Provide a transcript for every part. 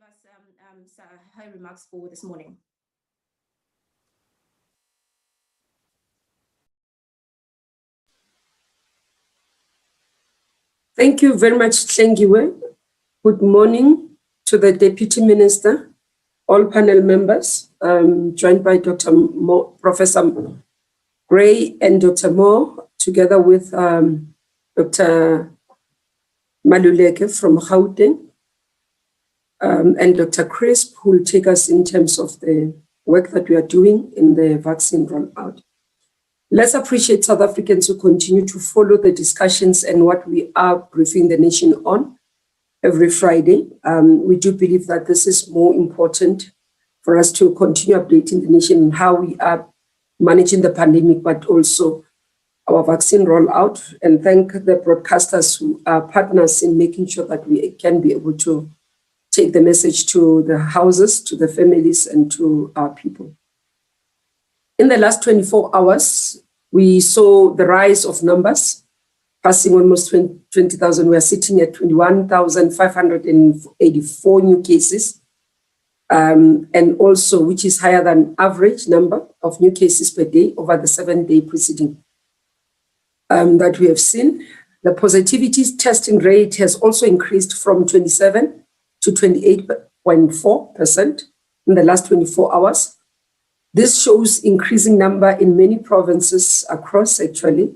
us her remarks for this morning. Thank you very much, Tlengiwe. Good morning to the Deputy Minister, all panel members, joined by Professor Gray and Dr. Moore, together with Dr. Mmamoloko from Gauteng, and Dr. Crisp, who will take us in terms of the work that we are doing in the vaccine rollout. Let's appreciate South Africans who continue to follow the discussions and what we are briefing the nation on every Friday. We do believe that this is more important for us to continue updating the nation on how we are managing the pandemic, but also our vaccine rollout, and thank the broadcasters who are partners in making sure that we can be able to take the message to the houses, to the families, and to our people. In the last 24 hours, we saw the rise of numbers, passing almost 20,000. We are sitting at 21,584 new cases, and also which is higher than average number of new cases per day over the 7-day preceding that we have seen. The positivity testing rate has also increased from 27 to 28.4% in the last 24 hours. This shows increasing number in many provinces across actually,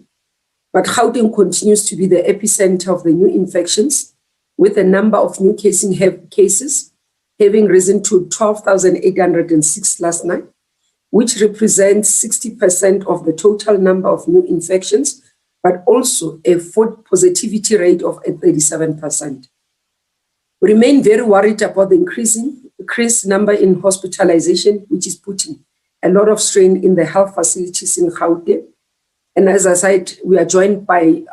but Gauteng continues to be the epicenter of the new infections, with the number of new cases having risen to 12,806 last night, which represents 60% of the total number of new infections, but also a food positivity rate of 37%. We remain very worried about the increased number in hospitalization, which is putting a lot of strain in the health facilities in Gauteng. And as I said, we are joined by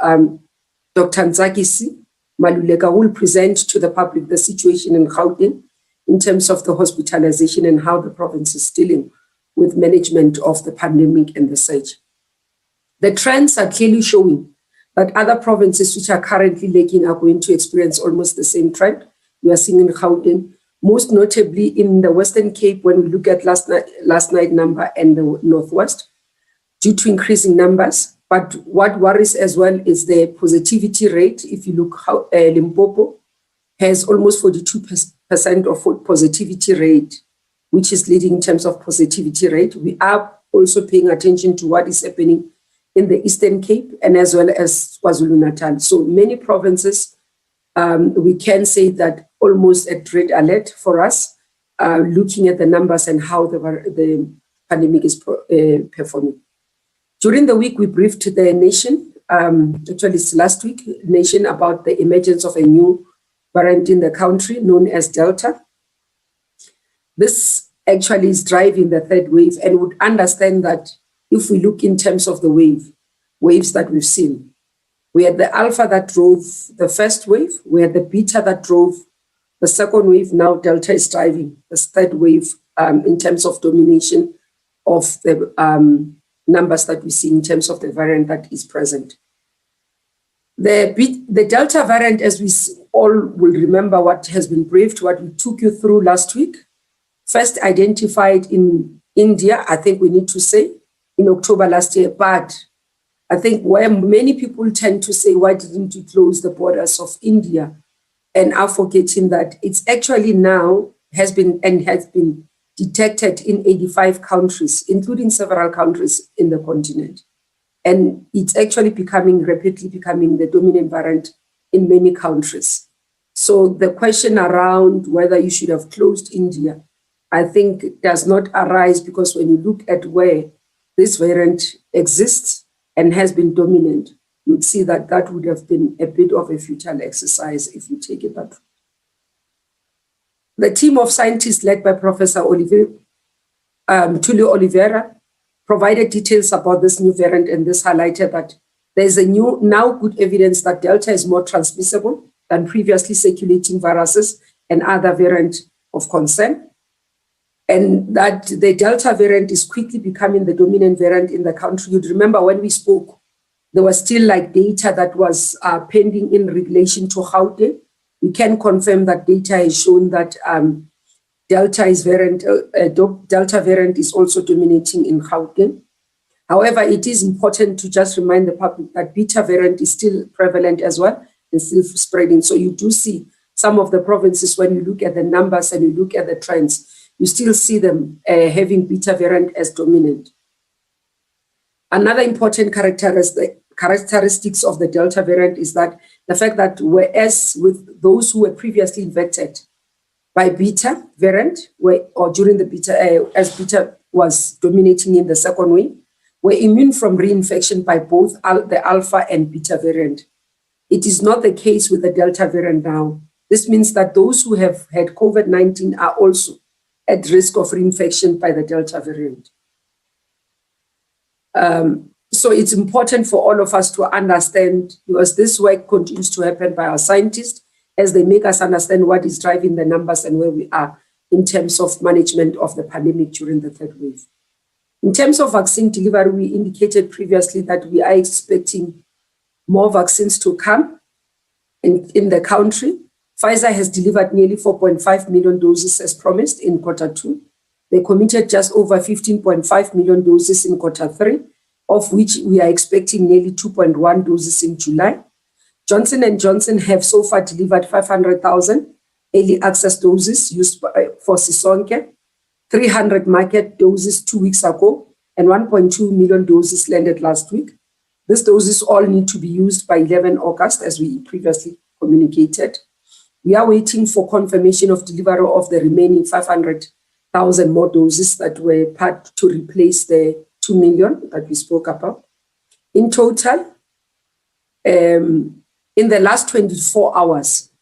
Dr. Nzakisi Maluleka, who will present to the public the situation in Gauteng in terms of the hospitalization and how the province is dealing with management of the pandemic and the surge. The trends are clearly showing that other provinces which are currently lagging are going to experience almost the same trend we are seeing in Gauteng, most notably in the Western Cape when we look at last night number and the Northwest, due to increasing numbers. But what worries as well is the positivity rate. If you look how Limpopo has almost 42% of positivity rate, which is leading in terms of positivity rate. We are also paying attention to what is happening in the Eastern Cape and as well as KwaZulu-Natal. So many provinces, we can say that almost at red alert for us, looking at the numbers and how the pandemic is performing. During the week, we briefed the nation, actually it's last week, nation about the emergence of a new variant in the country known as Delta. This actually is driving the third wave, and would understand that if we look in terms of the waves that we've seen, we had the Alpha that drove the first wave, we had the Beta that drove the second wave, now Delta is driving the third wave in terms of domination of the numbers that we see in terms of the variant that is present. The Delta variant, as we all will remember what has been briefed, what we took you through last week, first identified in India, I think we need to say, in October last year, but I think where many people tend to say, why didn't you close the borders of India, and are forgetting that it's actually now has been detected in 85 countries, including several countries in the continent. And it's actually rapidly becoming the dominant variant in many countries. So the question around whether you should have closed India, I think does not arise, because when you look at where this variant exists and has been dominant, you'd see that that would have been a bit of a futile exercise if you take it that way. The team of scientists led by Professor Tulio Oliveira provided details about this new variant, and this highlighted that there's now good evidence that Delta is more transmissible than previously circulating viruses and other variants of concern, and that the Delta variant is quickly becoming the dominant variant in the country. You'd remember when we spoke, there was still data that was pending in relation to Gauteng. We can confirm that data has shown that Delta variant is also dominating in Gauteng. However, it is important to just remind the public that Beta variant is still prevalent as well and still spreading. So you do see some of the provinces, when you look at the numbers and you look at the trends, you still see them having Beta variant as dominant. Another important characteristics of the Delta variant is that the fact that whereas with those who were previously infected by Beta variant, or during the Beta, as Beta was dominating in the second wave, were immune from reinfection by both the Alpha and Beta variant. It is not the case with the Delta variant now. This means that those who have had COVID-19 are also at risk of reinfection by the Delta variant. So it's important for all of us to understand, because this work continues to happen by our scientists as they make us understand what is driving the numbers and where we are in terms of management of the pandemic during the third wave. In terms of vaccine delivery, we indicated previously that we are expecting more vaccines to come in the country. Pfizer has delivered nearly 4.5 million doses as promised in Q2. They committed just over 15.5 million doses in Q3, of which we are expecting nearly 2.1 doses in July. Johnson & Johnson have so far delivered 500,000 early access doses used for Sisonke, 300 market doses 2 weeks ago, and 1.2 million doses landed last week. These doses all need to be used by 11 August, as we previously communicated. We are waiting for confirmation of delivery of the remaining 500,000 more doses that were part to replace the 2 million that we spoke about. In total, in the last 24 hours,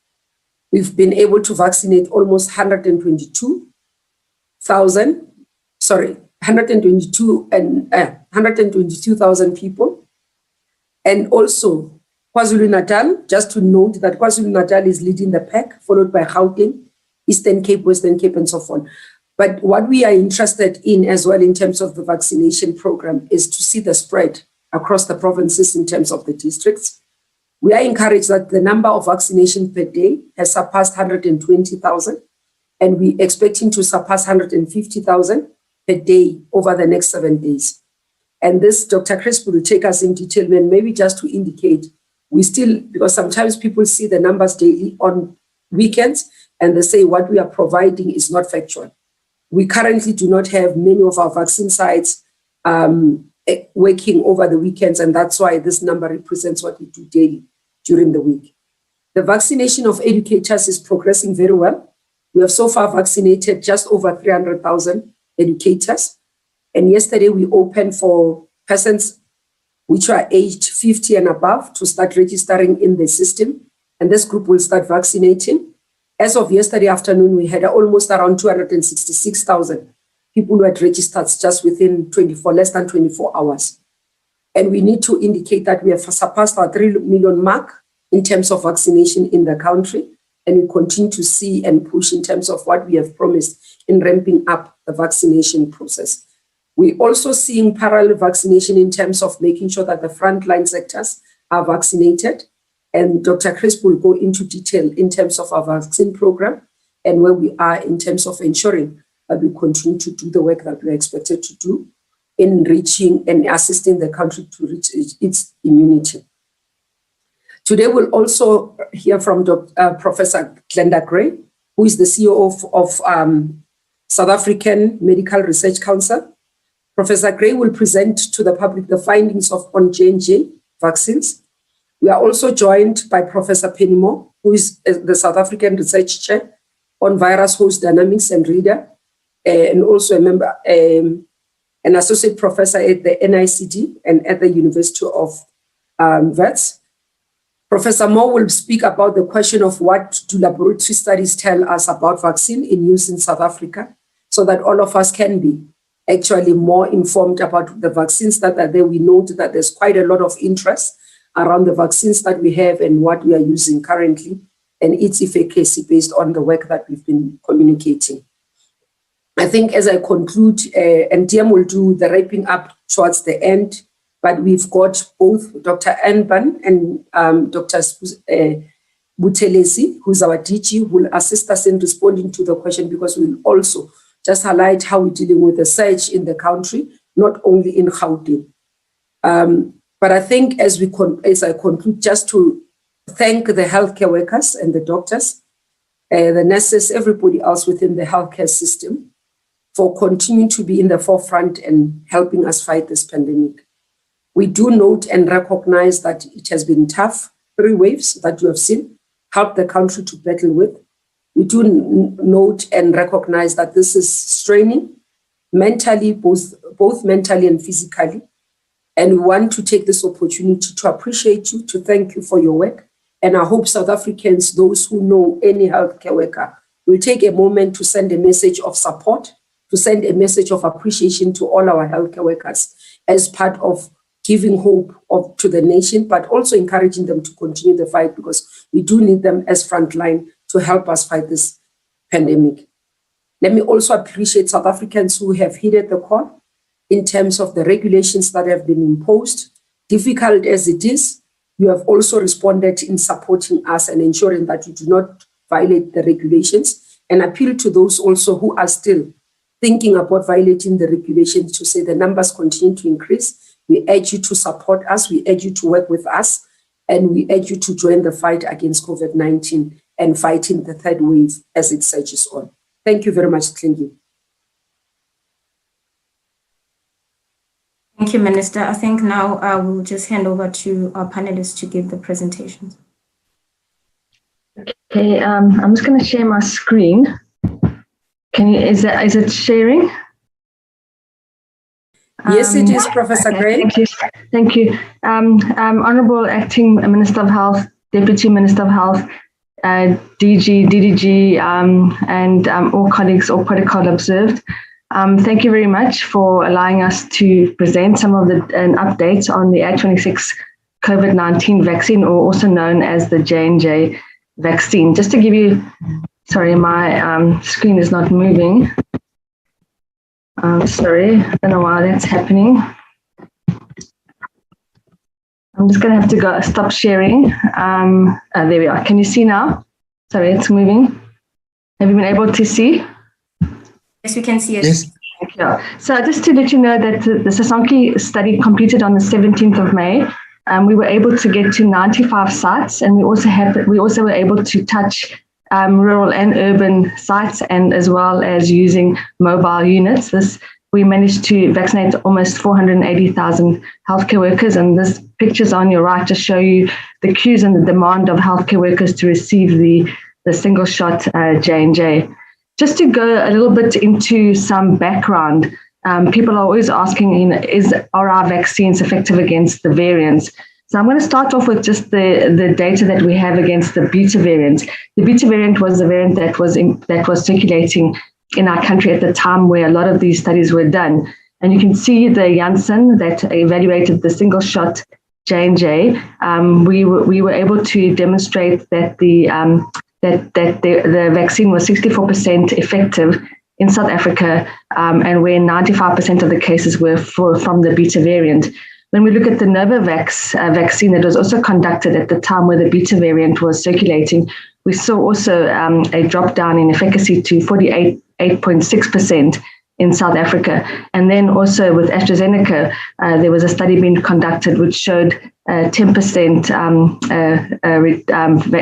we've been able to vaccinate almost 122,000 people. And also KwaZulu-Natal, just to note that KwaZulu-Natal is leading the pack, followed by Gauteng, Eastern Cape, Western Cape, and so on. But what we are interested in as well in terms of the vaccination program is to see the spread across the provinces in terms of the districts. We are encouraged that the number of vaccinations per day has surpassed 120,000, and we're expecting to surpass 150,000 per day over the next 7 days. And this, Dr. Crisp will take us in detail, and maybe just to indicate, we still, because sometimes people see the numbers daily on weekends, and they say what we are providing is not factual. We currently do not have many of our vaccine sites working over the weekends, and that's why this number represents what we do daily during the week. The vaccination of educators is progressing very well. We have so far vaccinated just over 300,000 educators. And yesterday we opened for persons which are aged 50 and above to start registering in the system. And this group will start vaccinating. As of yesterday afternoon, we had almost around 266,000 people who had registered just within less than 24 hours. And we need to indicate that we have surpassed our 3 million mark in terms of vaccination in the country. And we continue to see and push in terms of what we have promised in ramping up the vaccination process. We're also seeing parallel vaccination in terms of making sure that the frontline sectors are vaccinated. And Dr. Crisp will go into detail in terms of our vaccine program and where we are in terms of ensuring that we continue to do the work that we are expected to do in reaching and assisting the country to reach its immunity. Today, we'll also hear from Professor Glenda Gray, who is the CEO of South African Medical Research Council. Professor Gray will present to the public the findings on J&J vaccines. We are also joined by Professor Penny Moore, who is the South African Research Chair on Virus Host Dynamics and Reader, and also a member, an associate professor at the NICD and at the University of Wits. Professor Moore will speak about the question of what do laboratory studies tell us about vaccine in use in South Africa, so that all of us can be actually more informed about the vaccines that are there. We note that there's quite a lot of interest around the vaccines that we have and what we are using currently and its efficacy based on the work that we've been communicating. I think as I conclude, and DM will do the wrapping up towards the end, but we've got both Dr. Anban and Dr. Buthelezi, who's our DG, who will assist us in responding to the question, because we'll also just highlight how we're dealing with the surge in the country, not only in Gauteng. But I think as I conclude, just to thank the healthcare workers and the doctors, the nurses, everybody else within the healthcare system, for continuing to be in the forefront and helping us fight this pandemic. We do note and recognize that it has been tough, 3 waves that you have seen, help the country to battle with. We do note and recognize that this is straining mentally, both mentally and physically. And we want to take this opportunity to appreciate you, to thank you for your work. And I hope South Africans, those who know any healthcare worker, will take a moment to send a message of support, to send a message of appreciation to all our healthcare workers as part of giving hope to the nation, but also encouraging them to continue the fight, because we do need them as frontline to help us fight this pandemic. Let me also appreciate South Africans who have heeded the call in terms of the regulations that have been imposed. Difficult as it is, you have also responded in supporting us and ensuring that we do not violate the regulations, and appeal to those also who are still thinking about violating the regulations to say the numbers continue to increase. We urge you to support us, we urge you to work with us, and we urge you to join the fight against COVID-19 and fighting the 3rd wave as it surges on. Thank you very much, Tlingi. Thank you, Minister. I think now I will just hand over to our panelists to give the presentations. Okay, I'm just going to share my screen. Is it sharing? Yes, it is, Professor Gray. Thank you. Thank you. Honorable Acting Minister of Health, Deputy Minister of Health, DG, DDG, and all colleagues, all protocol observed. Thank you very much for allowing us to present some of an update on the A26 COVID-19 vaccine, or also known as the J&J vaccine. Just to give you, sorry, my screen is not moving. Sorry, I don't know why that's happening. I'm just going to have to stop sharing. There we are. Can you see now? Sorry, it's moving. Have you been able to see? Yes, we can see it. Yes. Thank you. So just to let you know that the Sasonki study completed on the 17th of May. We were able to get to 95 sites, and we also were able to touch rural and urban sites, and as well as using mobile units. We managed to vaccinate almost 480,000 healthcare workers, and this pictures on your right just show you the queues and the demand of healthcare workers to receive the single shot J&J. Just to go a little bit into some background, people are always asking, are our vaccines effective against the variants? So I'm going to start off with just the data that we have against the beta variant. The beta variant was the variant that was circulating in our country at the time where a lot of these studies were done. And you can see the Janssen that evaluated the single shot J&J. We were able to demonstrate that the vaccine was 64% effective in South Africa, and where 95% of the cases were from the beta variant. When we look at the Novavax vaccine that was also conducted at the time where the beta variant was circulating, we saw also a drop down in efficacy to 48.6% in South Africa. And then also with AstraZeneca, there was a study being conducted which showed 10%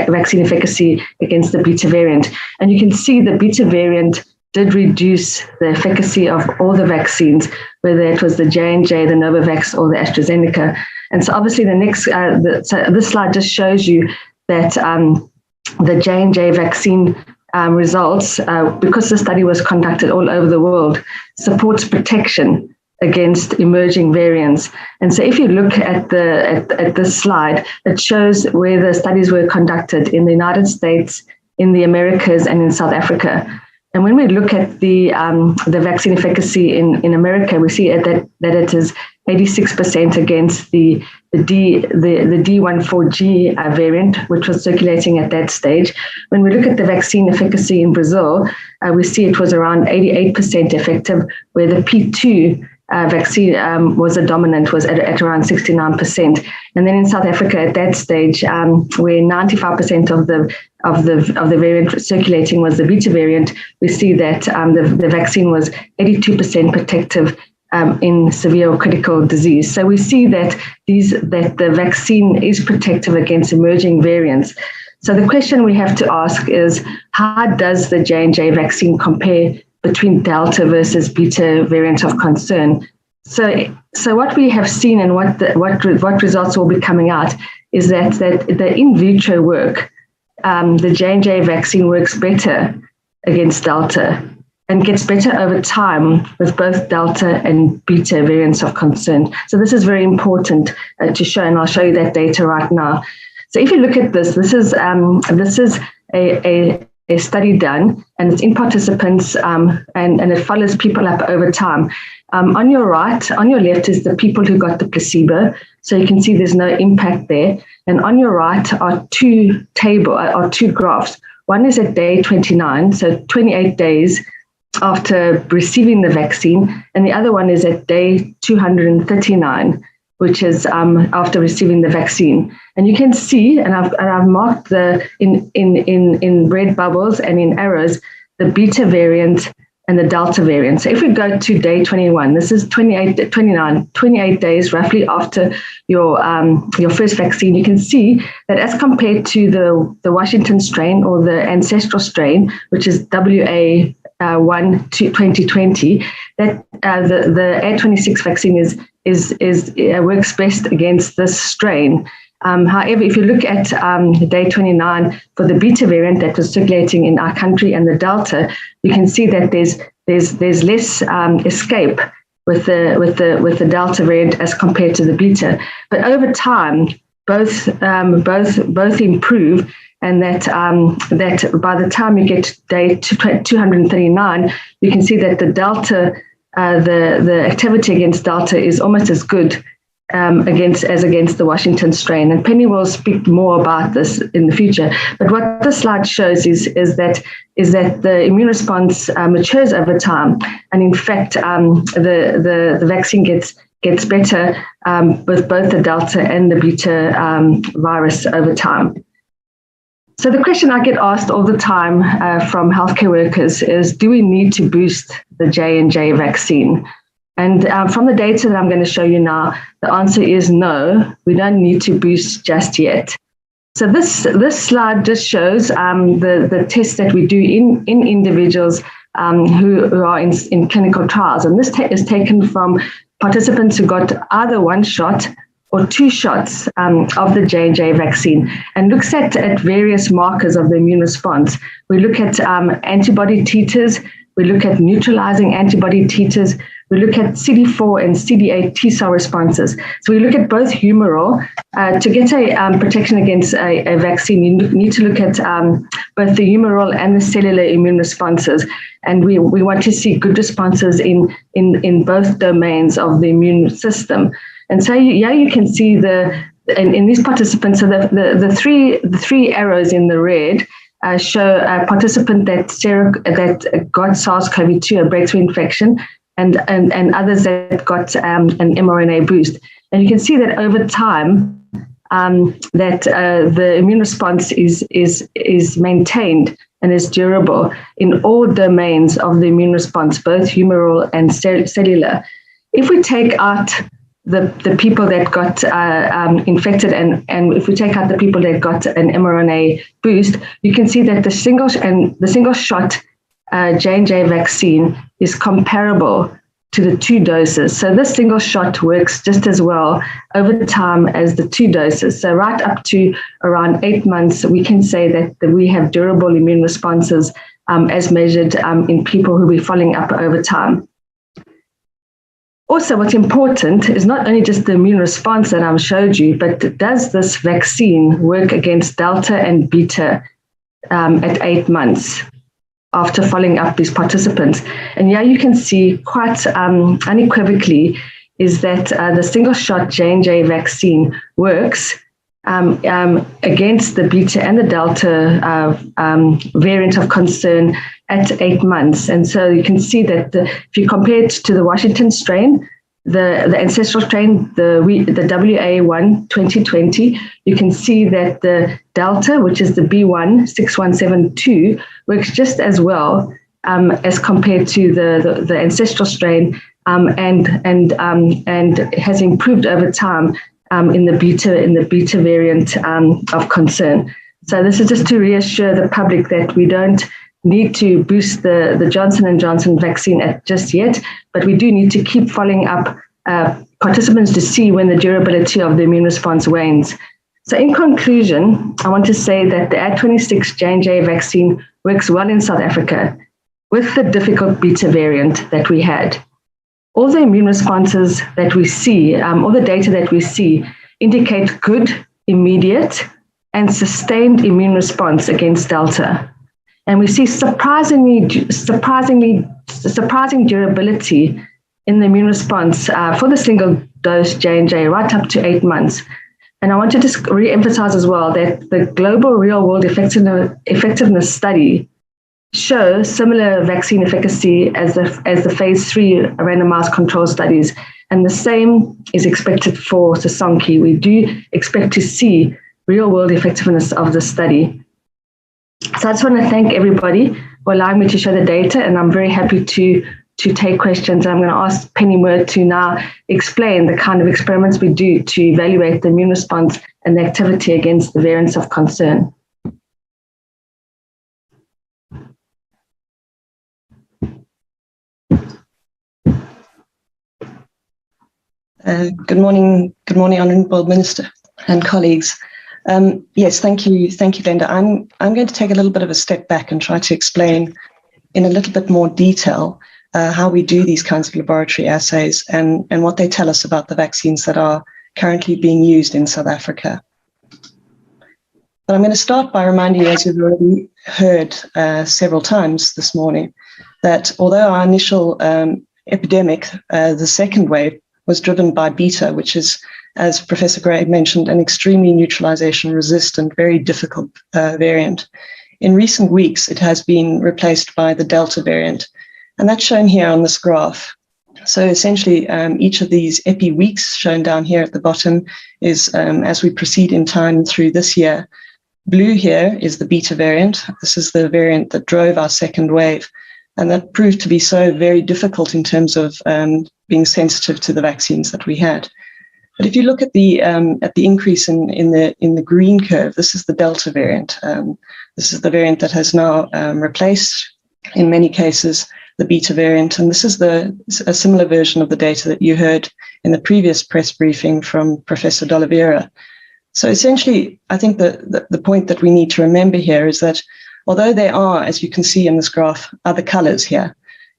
vaccine efficacy against the beta variant. And you can see the beta variant did reduce the efficacy of all the vaccines, whether it was the J&J, the Novavax, or the AstraZeneca. And so obviously the next, so this slide just shows you that the J&J vaccine results, because the study was conducted all over the world, supports protection against emerging variants. And so if you look at this slide, it shows where the studies were conducted in the United States, in the Americas, and in South Africa. And when we look at the vaccine efficacy in America, we see that it is 86% against the D14G variant, which was circulating at that stage. When we look at the vaccine efficacy in Brazil, we see it was around 88% effective, where the P2 vaccine was a dominant, was at around 69%. And then in South Africa at that stage, where 95% of the variant circulating was the Beta variant, we see that the vaccine was 82% protective in severe or critical disease. So we see that the vaccine is protective against emerging variants. So the question we have to ask is, how does the J&J vaccine compare between Delta versus Beta variant of concern? So what we have seen and what results will be coming out is that the in vitro work, the J&J vaccine works better against Delta and gets better over time with both Delta and Beta variants of concern. So this is very important to show, and I'll show you that data right now. So if you look at this is a study done, and it's in participants, and it follows people up over time. On your right, on your left is the people who got the placebo. So you can see there's no impact there. And on your right are two graphs. One is at day 29, so 28 days after receiving the vaccine, and the other one is at day 239, which is after receiving the vaccine. And you can see, and I've marked in red bubbles and in arrows, the Beta variant and the Delta variant. So if we go to day 21, this is 28 days roughly after your first vaccine, you can see that as compared to the Washington strain or the ancestral strain, which is WA1 2020, that the A26 vaccine works best against this strain. However, if you look at day 29 for the Beta variant that was circulating in our country and the Delta, you can see that there's less escape with the Delta variant as compared to the Beta. But over time, both improve, and that by the time you get to day 239, you can see that the Delta, the activity against Delta is almost as good against the Washington strain. And Penny will speak more about this in the future. But what this slide shows is that the immune response matures over time, and in fact, the vaccine gets better with both the Delta and the Beta virus over time. So the question I get asked all the time from healthcare workers is, do we need to boost the J&J vaccine? And from the data that I'm going to show you now, the answer is no, we don't need to boost just yet. So this slide just shows the tests that we do in individuals who are in clinical trials. And this is taken from participants who got either one shot or two shots of the J&J vaccine, and looks at various markers of the immune response. We look at antibody titers, we look at neutralizing antibody titers, we look at CD4 and CD8 T cell responses. So we look at both humoral. To get a protection against a vaccine, you need to look at both the humoral and the cellular immune responses. And we want to see good responses in both domains of the immune system. And so you can see in these participants, so the three arrows in the red show a participant that got SARS-CoV-2, a breakthrough infection, and others that got an mRNA boost. And you can see that over time, that the immune response is maintained and is durable in all domains of the immune response, both humoral and cellular. If we take out the people that got infected, and if we take out the people that got an mRNA boost, you can see that the single shot J&J vaccine is comparable to the two doses. So this single shot works just as well over time as the two doses. So right up to around 8 months, we can say that we have durable immune responses as measured in people who we're following up over time. Also, what's important is not only just the immune response that I've showed you, but does this vaccine work against Delta and Beta at 8 months after following up these participants? And yeah, you can see quite unequivocally is that the single shot J&J vaccine works against the Beta and the Delta variant of concern at 8 months. And so you can see that if you compare it to the Washington strain, the ancestral strain, the WA1 2020, you can see that the Delta, which is the B16172, works just as well as compared to the ancestral strain, and has improved over time in the beta variant of concern. So this is just to reassure the public that we don't need to boost the Johnson & Johnson vaccine just yet, but we do need to keep following up participants to see when the durability of the immune response wanes. So in conclusion, I want to say that the Ad26 J&J vaccine works well in South Africa with the difficult beta variant that we had. All the immune responses that we see, all the data that we see indicate good, immediate, and sustained immune response against Delta. And we see surprising durability in the immune response for the single dose J&J right up to 8 months. And I want to just re-emphasize as well that the global real-world effectiveness study shows similar vaccine efficacy as the phase 3 randomized control studies. And the same is expected for Sisonke. We do expect to see real-world effectiveness of the study. So I just want to thank everybody for allowing me to show the data, and I'm very happy to take questions. I'm going to ask Penny Moore to now explain the kind of experiments we do to evaluate the immune response and the activity against the variants of concern. Good morning, Honourable Minister and colleagues. Yes, thank you, Linda. I'm going to take a little bit of a step back and try to explain in a little bit more detail how we do these kinds of laboratory assays and what they tell us about the vaccines that are currently being used in South Africa. But I'm going to start by reminding you, as you've already heard several times this morning, that although our initial epidemic, the second wave, was driven by beta, which is, as Professor Gray mentioned, an extremely neutralization resistant, very difficult variant. In recent weeks, it has been replaced by the Delta variant, and that's shown here on this graph. So essentially, each of these epi weeks shown down here at the bottom is as we proceed in time through this year. Blue here is the beta variant. This is the variant that drove our second wave, and that proved to be so very difficult in terms of being sensitive to the vaccines that we had. But if you look at the increase in the green curve, this is the Delta variant. This is the variant that has now replaced, in many cases, the beta variant. And this is a similar version of the data that you heard in the previous press briefing from Professor D'Oliveira. So essentially, I think the point that we need to remember here is that although there are, as you can see in this graph, other colors here,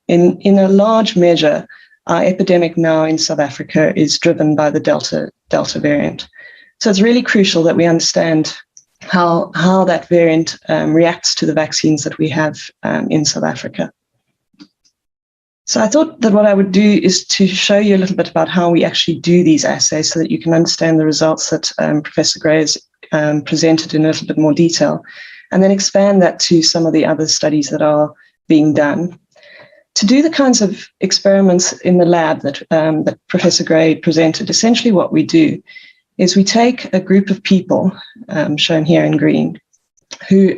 in a large measure, our epidemic now in South Africa is driven by the Delta variant. So it's really crucial that we understand how that variant reacts to the vaccines that we have in South Africa. So I thought that what I would do is to show you a little bit about how we actually do these assays so that you can understand the results that Professor Gray has presented in a little bit more detail, and then expand that to some of the other studies that are being done. To do the kinds of experiments in the lab that Professor Gray presented, essentially what we do is we take a group of people, shown here in green, who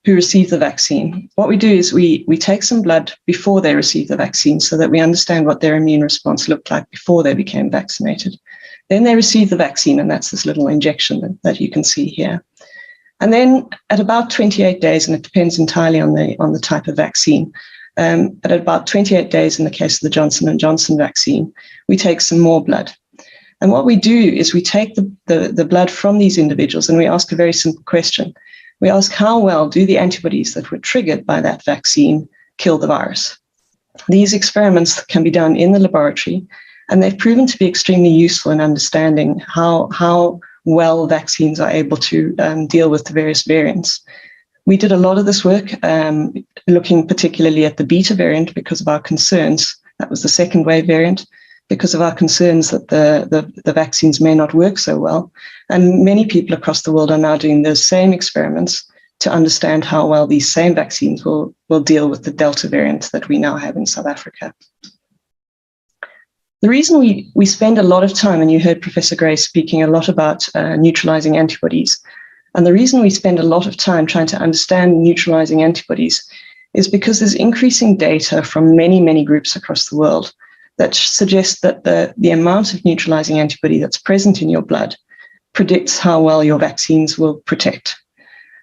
receive the vaccine. What we do is we take some blood before they receive the vaccine so that we understand what their immune response looked like before they became vaccinated. Then they receive the vaccine, and that's this little injection that you can see here. And then at about 28 days, and it depends entirely on the type of vaccine, but at about 28 days in the case of the Johnson & Johnson vaccine, we take some more blood. And what we do is we take the blood from these individuals and we ask a very simple question. We ask, how well do the antibodies that were triggered by that vaccine kill the virus? These experiments can be done in the laboratory, and they've proven to be extremely useful in understanding how well vaccines are able to deal with the various variants. We did a lot of this work looking particularly at the beta variant because of our concerns. That was the second wave variant, because of our concerns that the vaccines may not work so well. And many people across the world are now doing those same experiments to understand how well these same vaccines will deal with the Delta variant that we now have in South Africa. The reason we spend a lot of time, and you heard Professor Gray speaking a lot about neutralizing antibodies, and the reason we spend a lot of time trying to understand neutralizing antibodies is because there's increasing data from many, many groups across the world that suggests that the amount of neutralizing antibody that's present in your blood predicts how well your vaccines will protect.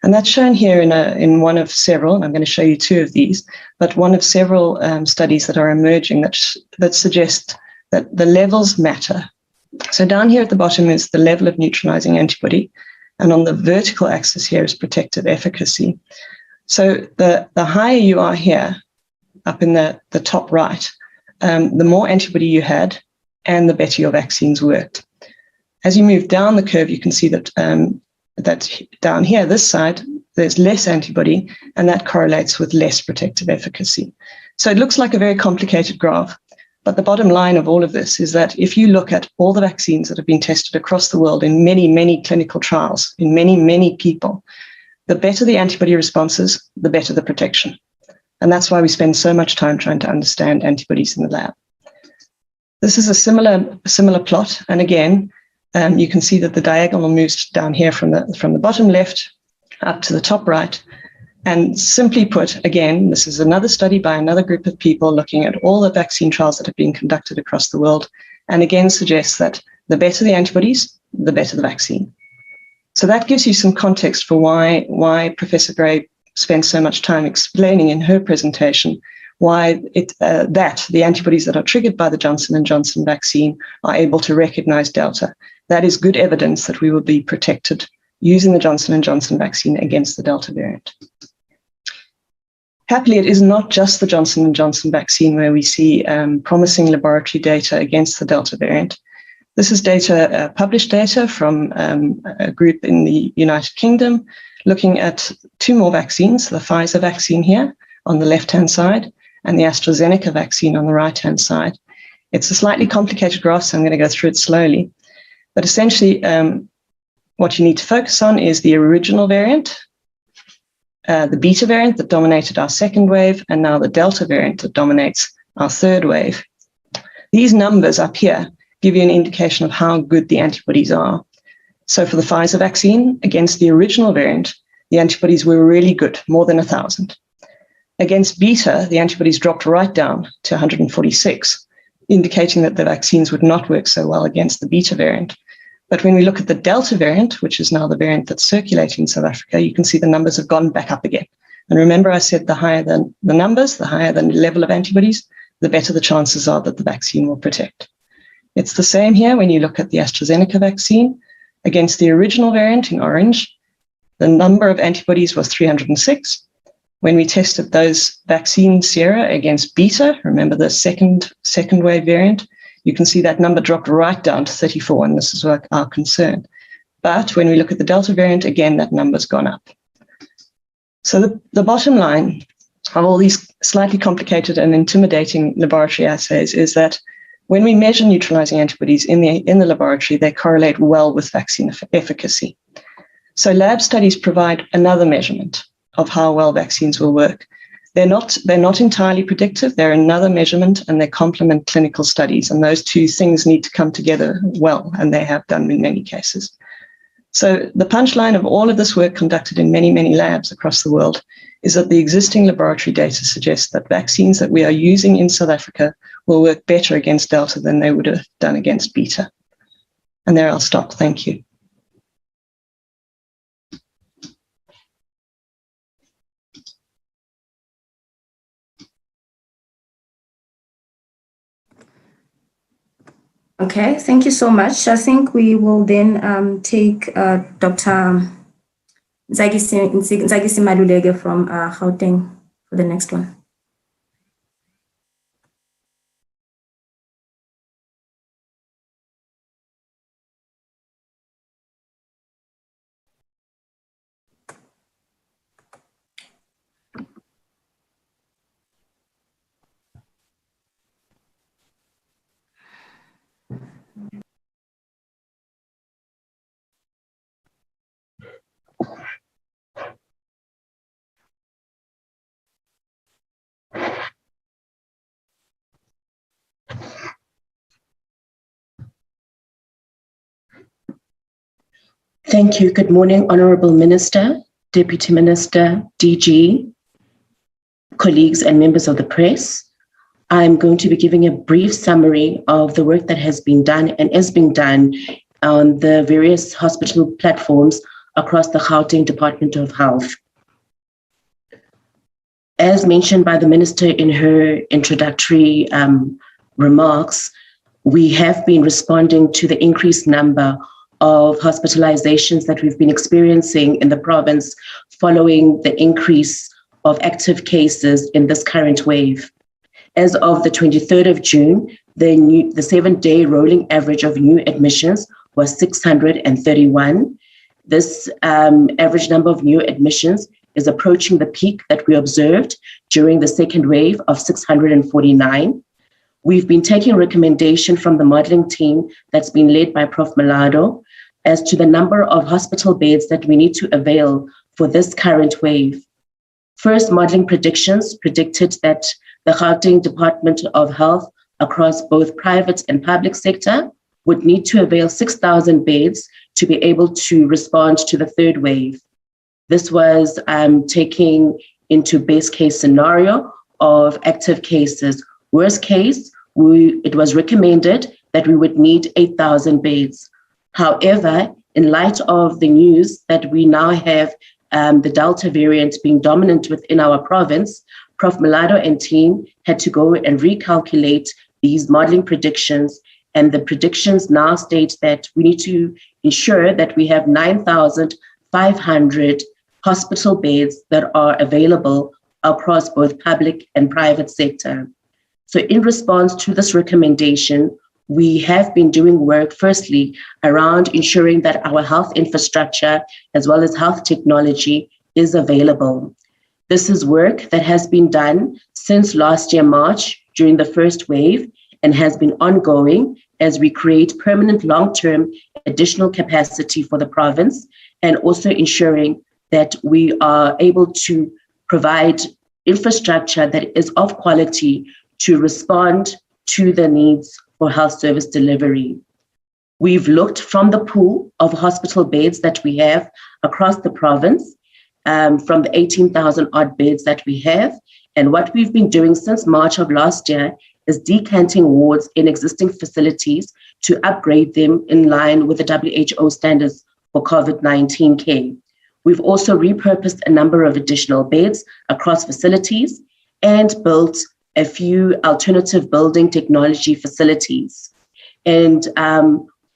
And that's shown here in one of several, and I'm going to show you two of these, but one of several studies that are emerging that suggest that the levels matter. So down here at the bottom is the level of neutralizing antibody, and on the vertical axis here is protective efficacy. So the higher you are here, up in the top right, the more antibody you had and the better your vaccines worked. As you move down the curve, you can see that that down here, this side, there's less antibody, and that correlates with less protective efficacy. So it looks like a very complicated graph, but the bottom line of all of this is that if you look at all the vaccines that have been tested across the world in many, many clinical trials, in many, many people, the better the antibody responses, the better the protection. And that's why we spend so much time trying to understand antibodies in the lab. This is a similar plot, and again, you can see that the diagonal moves down here from the bottom left up to the top right. And simply put, again, this is another study by another group of people looking at all the vaccine trials that have been conducted across the world, and again suggests that the better the antibodies, the better the vaccine. So that gives you some context for why Professor Gray spent so much time explaining in her presentation why the antibodies that are triggered by the Johnson & Johnson vaccine are able to recognize Delta. That is good evidence that we will be protected using the Johnson & Johnson vaccine against the Delta variant. Happily, it is not just the Johnson & Johnson vaccine where we see promising laboratory data against the Delta variant. This is data, published data from a group in the United Kingdom looking at two more vaccines, the Pfizer vaccine here on the left-hand side and the AstraZeneca vaccine on the right-hand side. It's a slightly complicated graph, so I'm going to go through it slowly. But essentially, what you need to focus on is the original variant, the beta variant that dominated our second wave, and now the Delta variant that dominates our third wave. These numbers up here give you an indication of how good the antibodies are. So for the Pfizer vaccine, against the original variant, the antibodies were really good, more than 1,000. Against beta, the antibodies dropped right down to 146, indicating that the vaccines would not work so well against the beta variant. But when we look at the Delta variant, which is now the variant that's circulating in South Africa, you can see the numbers have gone back up again. And remember, I said the higher the numbers, the higher the level of antibodies, the better the chances are that the vaccine will protect. It's the same here when you look at the AstraZeneca vaccine. Against the original variant in orange, the number of antibodies was 306. When we tested those vaccine sera against beta, remember the second wave variant, you can see that number dropped right down to 34, and this is our concern. But when we look at the Delta variant, again, that number's gone up. So the bottom line of all these slightly complicated and intimidating laboratory assays is that when we measure neutralizing antibodies in the laboratory, they correlate well with vaccine efficacy. So lab studies provide another measurement of how well vaccines will work. They're not entirely predictive. They're another measurement, and they complement clinical studies. And those two things need to come together well, and they have done in many cases. So the punchline of all of this work conducted in many, many labs across the world is that the existing laboratory data suggests that vaccines that we are using in South Africa will work better against Delta than they would have done against Beta. And there I'll stop. Thank you. Okay, thank you so much. I think we will then take Dr. Nzagisi Maluleke from Gauteng for the next one. Thank you. Good morning, Honourable Minister, Deputy Minister, DG, colleagues and members of the press. I'm going to be giving a brief summary of the work that has been done and is being done on the various hospital platforms across the Gauteng Department of Health. As mentioned by the Minister in her introductory remarks, we have been responding to the increased number of hospitalizations that we've been experiencing in the province following the increase of active cases in this current wave. As of the 23rd of June, the 7-day rolling average of new admissions was 631. This average number of new admissions is approaching the peak that we observed during the second wave of 649. We've been taking recommendation from the modeling team that's been led by Prof. Malado as to the number of hospital beds that we need to avail for this current wave. First, modeling predictions predicted that the Gauteng Department of Health across both private and public sector would need to avail 6,000 beds to be able to respond to the third wave. This was taking into base case scenario of active cases. Worst case, it was recommended that we would need 8,000 beds. However, in light of the news that we now have the Delta variant being dominant within our province, Prof. Malado and team had to go and recalculate these modeling predictions, and the predictions now state that we need to ensure that we have 9,500 hospital beds that are available across both public and private sector. So in response to this recommendation, we have been doing work, firstly, around ensuring that our health infrastructure as well as health technology is available. This is work that has been done since last year, March, during the first wave, and has been ongoing as we create permanent long-term additional capacity for the province, and also ensuring that we are able to provide infrastructure that is of quality to respond to the needs for health service delivery. We've looked from the pool of hospital beds that we have across the province, from the 18,000 odd beds that we have. And what we've been doing since March of last year is decanting wards in existing facilities to upgrade them in line with the WHO standards for COVID-19 care. We've also repurposed a number of additional beds across facilities and built a few alternative building technology facilities. And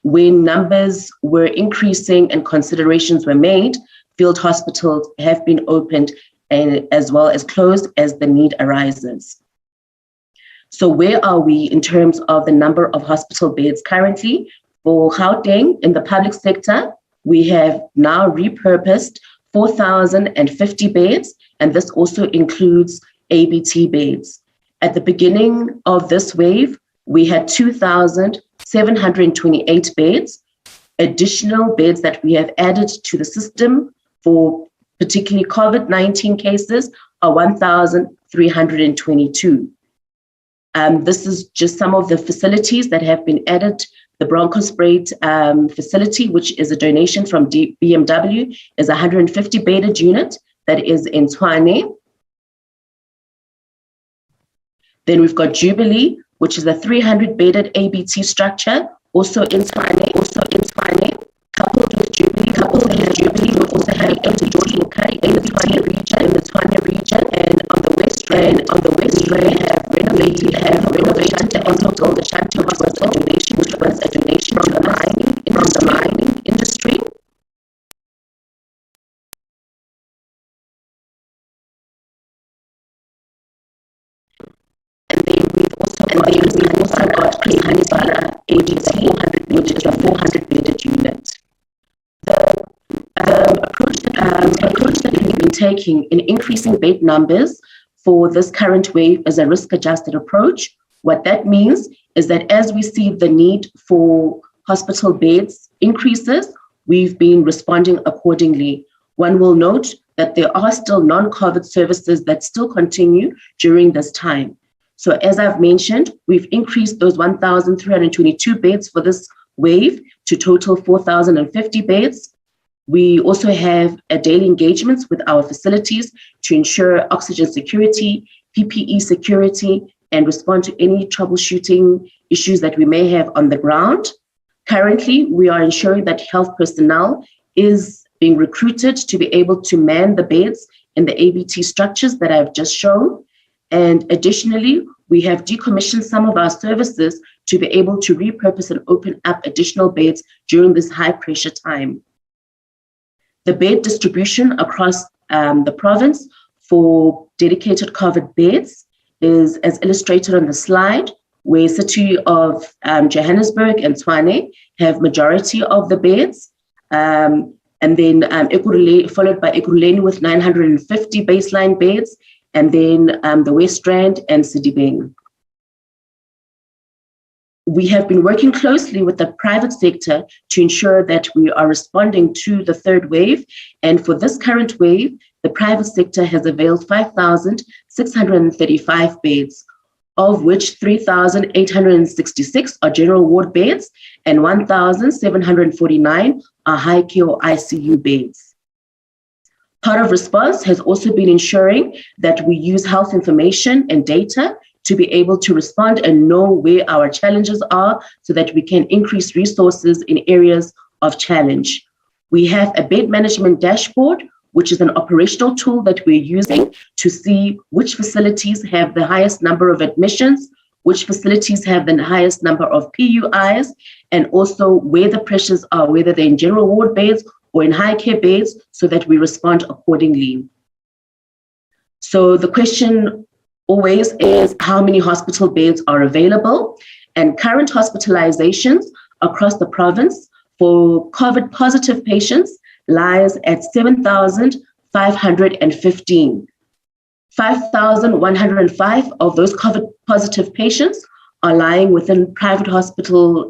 when numbers were increasing and considerations were made, field hospitals have been opened and as well as closed as the need arises. So where are we in terms of the number of hospital beds currently? For Gauteng in the public sector, we have now repurposed 4,050 beds, and this also includes ABT beds. At the beginning of this wave, we had 2,728 beds, additional beds that we have added to the system for particularly COVID-19 cases are 1,322. This is just some of the facilities that have been added. The Bronchosprayed facility, which is a donation from BMW, is a 150-bedded unit that is in Tshwane. Then we've got Jubilee, which is a 300-bedded ABT structure, also in Tshwane. Coupled with Jubilee, we also have a George Mukai in the Tshwane region, and on the west, we have renovated the hospital, the Shanti Hospital, which was a donation from the mining industry. And then we've also got Hanibala ABT, which is a 400-bedded unit. The approach that we've been taking in increasing bed numbers for this current wave is a risk-adjusted approach. What that means is that as we see the need for hospital beds increases, we've been responding accordingly. One will note that there are still non-COVID services that still continue during this time. So as I've mentioned, we've increased those 1,322 beds for this wave to total 4,050 beds. We also have daily engagements with our facilities to ensure oxygen security, PPE security, and respond to any troubleshooting issues that we may have on the ground. Currently, we are ensuring that health personnel is being recruited to be able to man the beds in the ABT structures that I've just shown. And additionally, we have decommissioned some of our services to be able to repurpose and open up additional beds during this high pressure time. The bed distribution across the province for dedicated COVID beds is as illustrated on the slide, where city of Johannesburg and Tshwane have majority of the beds. And then followed by Ekurhuleni with 950 baseline beds, and then the West Rand and Sedibeng. We have been working closely with the private sector to ensure that we are responding to the third wave. And for this current wave, the private sector has availed 5,635 beds, of which 3,866 are general ward beds and 1,749 are high care or ICU beds. Part of response has also been ensuring that we use health information and data to be able to respond and know where our challenges are so that we can increase resources in areas of challenge. We have a bed management dashboard, which is an operational tool that we're using to see which facilities have the highest number of admissions, which facilities have the highest number of PUIs, and also where the pressures are, whether they're in general ward beds or in high care beds, so that we respond accordingly. So the question always is how many hospital beds are available, and current hospitalizations across the province for COVID positive patients lies at 7,515. 5,105 of those COVID positive patients are lying within private hospital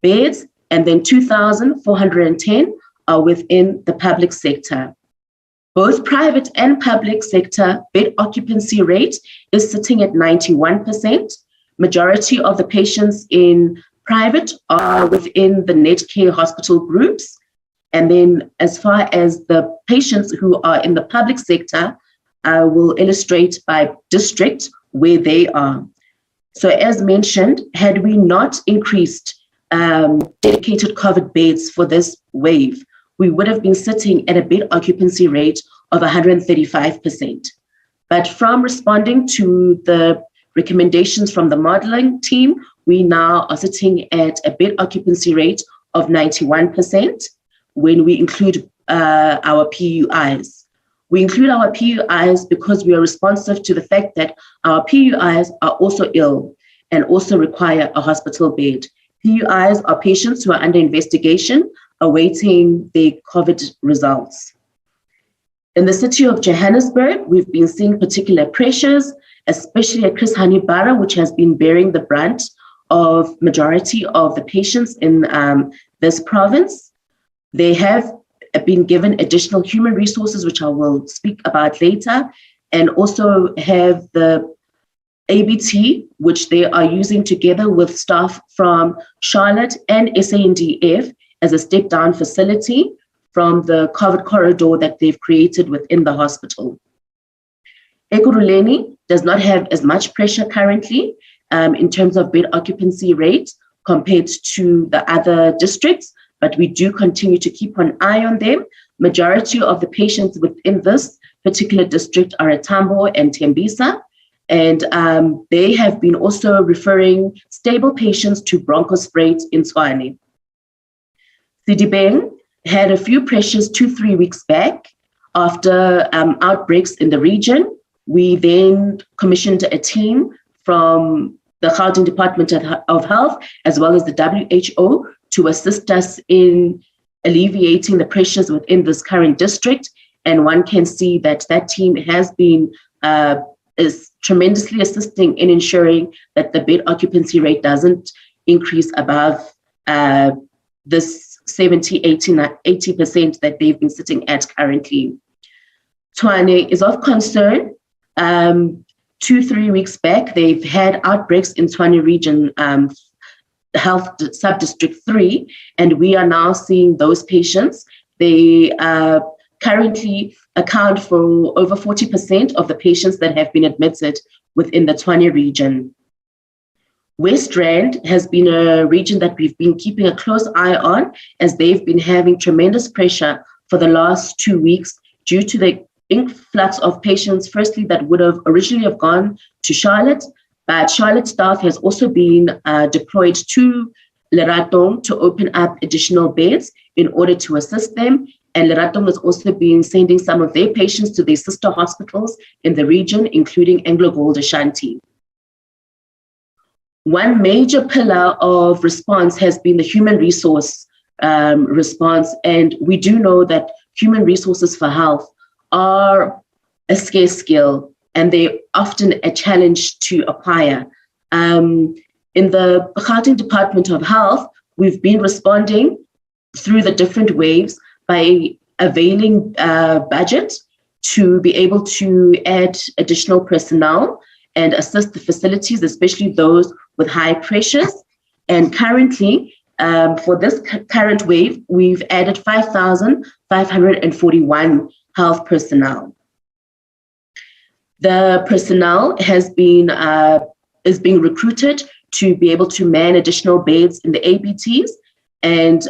beds, and then 2,410 are within the public sector. Both private and public sector bed occupancy rate is sitting at 91%. Majority of the patients in private are within the net care hospital groups. And then as far as the patients who are in the public sector, I will illustrate by district where they are. So as mentioned, had we not increased dedicated COVID beds for this wave, we would have been sitting at a bed occupancy rate of 135%. But from responding to the recommendations from the modeling team, we now are sitting at a bed occupancy rate of 91% when we include our PUIs. We include our PUIs because we are responsive to the fact that our PUIs are also ill and also require a hospital bed. PUIs are patients who are under investigation awaiting their COVID results. In the city of Johannesburg, we've been seeing particular pressures, especially at Chris Hani Bara, which has been bearing the brunt of majority of the patients in this province. They have been given additional human resources, which I will speak about later, and also have the ABT, which they are using together with staff from Charlotte and SANDF as a step-down facility from the COVID corridor that they've created within the hospital. Ekurhuleni does not have as much pressure currently in terms of bed occupancy rate compared to the other districts, but we do continue to keep an eye on them. Majority of the patients within this particular district are at Tambo and Tembisa, and they have been also referring stable patients to Bronchospruit in Tshwane. Sedibeng had a few pressures 2-3 weeks back after outbreaks in the region. We then commissioned a team from the Gauteng Department of Health as well as the WHO to assist us in alleviating the pressures within this current district. And one can see that that team has been is tremendously assisting in ensuring that the bed occupancy rate doesn't increase above this 80% that they've been sitting at currently. Tshwane is of concern. 2-3 weeks back, they've had outbreaks in Tshwane region health sub-district 3, and we are now seeing those patients They currently account for over 40% of the patients that have been admitted within the Tshwane region. West Rand has been a region that we've been keeping a close eye on, as they've been having tremendous pressure for the last 2 weeks due to the influx of patients, firstly, that would have originally gone to Charlotte, but Charlotte staff has also been deployed to Leratong to open up additional beds in order to assist them. And Leratong has also been sending some of their patients to their sister hospitals in the region, including AngloGold Ashanti. One major pillar of response has been the human resource response. And we do know that human resources for health are a scarce skill, and they're often a challenge to acquire. In the Gauteng Department of Health, we've been responding through the different waves by availing budget to be able to add additional personnel and assist the facilities, especially those with high pressures. And currently, for this current wave, we've added 5,541 health personnel. The personnel has been is being recruited to be able to man additional beds in the ABTs. And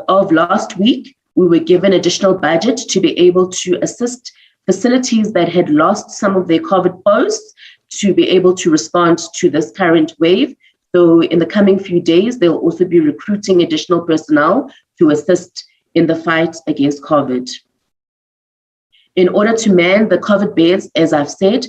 of last week, we were given additional budget to be able to assist facilities that had lost some of their COVID posts to be able to respond to this current wave. So in the coming few days, they'll also be recruiting additional personnel to assist in the fight against COVID. In order to man the COVID beds, as I've said,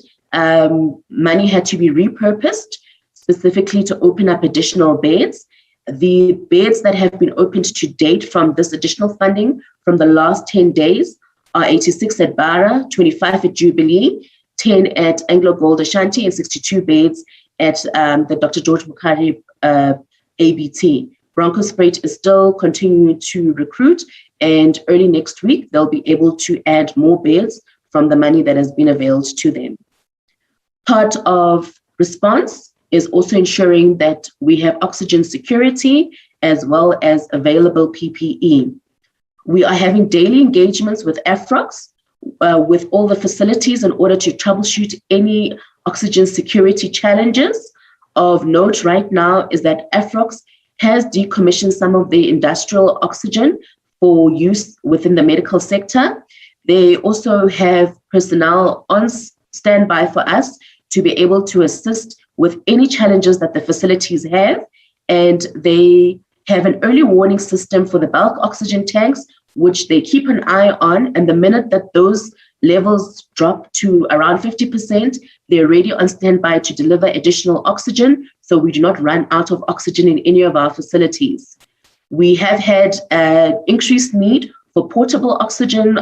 money had to be repurposed specifically to open up additional beds. The beds that have been opened to date from this additional funding from the last 10 days are 86 at Bara, 25 at Jubilee, 10 at AngloGold Ashanti, and 62 beds at the Dr. George Bukhari ABT. Broncos Freight is still continuing to recruit, and early next week, they'll be able to add more beds from the money that has been availed to them. Part of response is also ensuring that we have oxygen security as well as available PPE. We are having daily engagements with AFROX, with all the facilities in order to troubleshoot any oxygen security challenges. Of note right now is that AFROX has decommissioned some of the industrial oxygen for use within the medical sector. They also have personnel on standby for us to be able to assist with any challenges that the facilities have. And they have an early warning system for the bulk oxygen tanks, which they keep an eye on. And the minute that those levels drop to around 50%, they're already on standby to deliver additional oxygen, so we do not run out of oxygen in any of our facilities. We have had an increased need for portable oxygen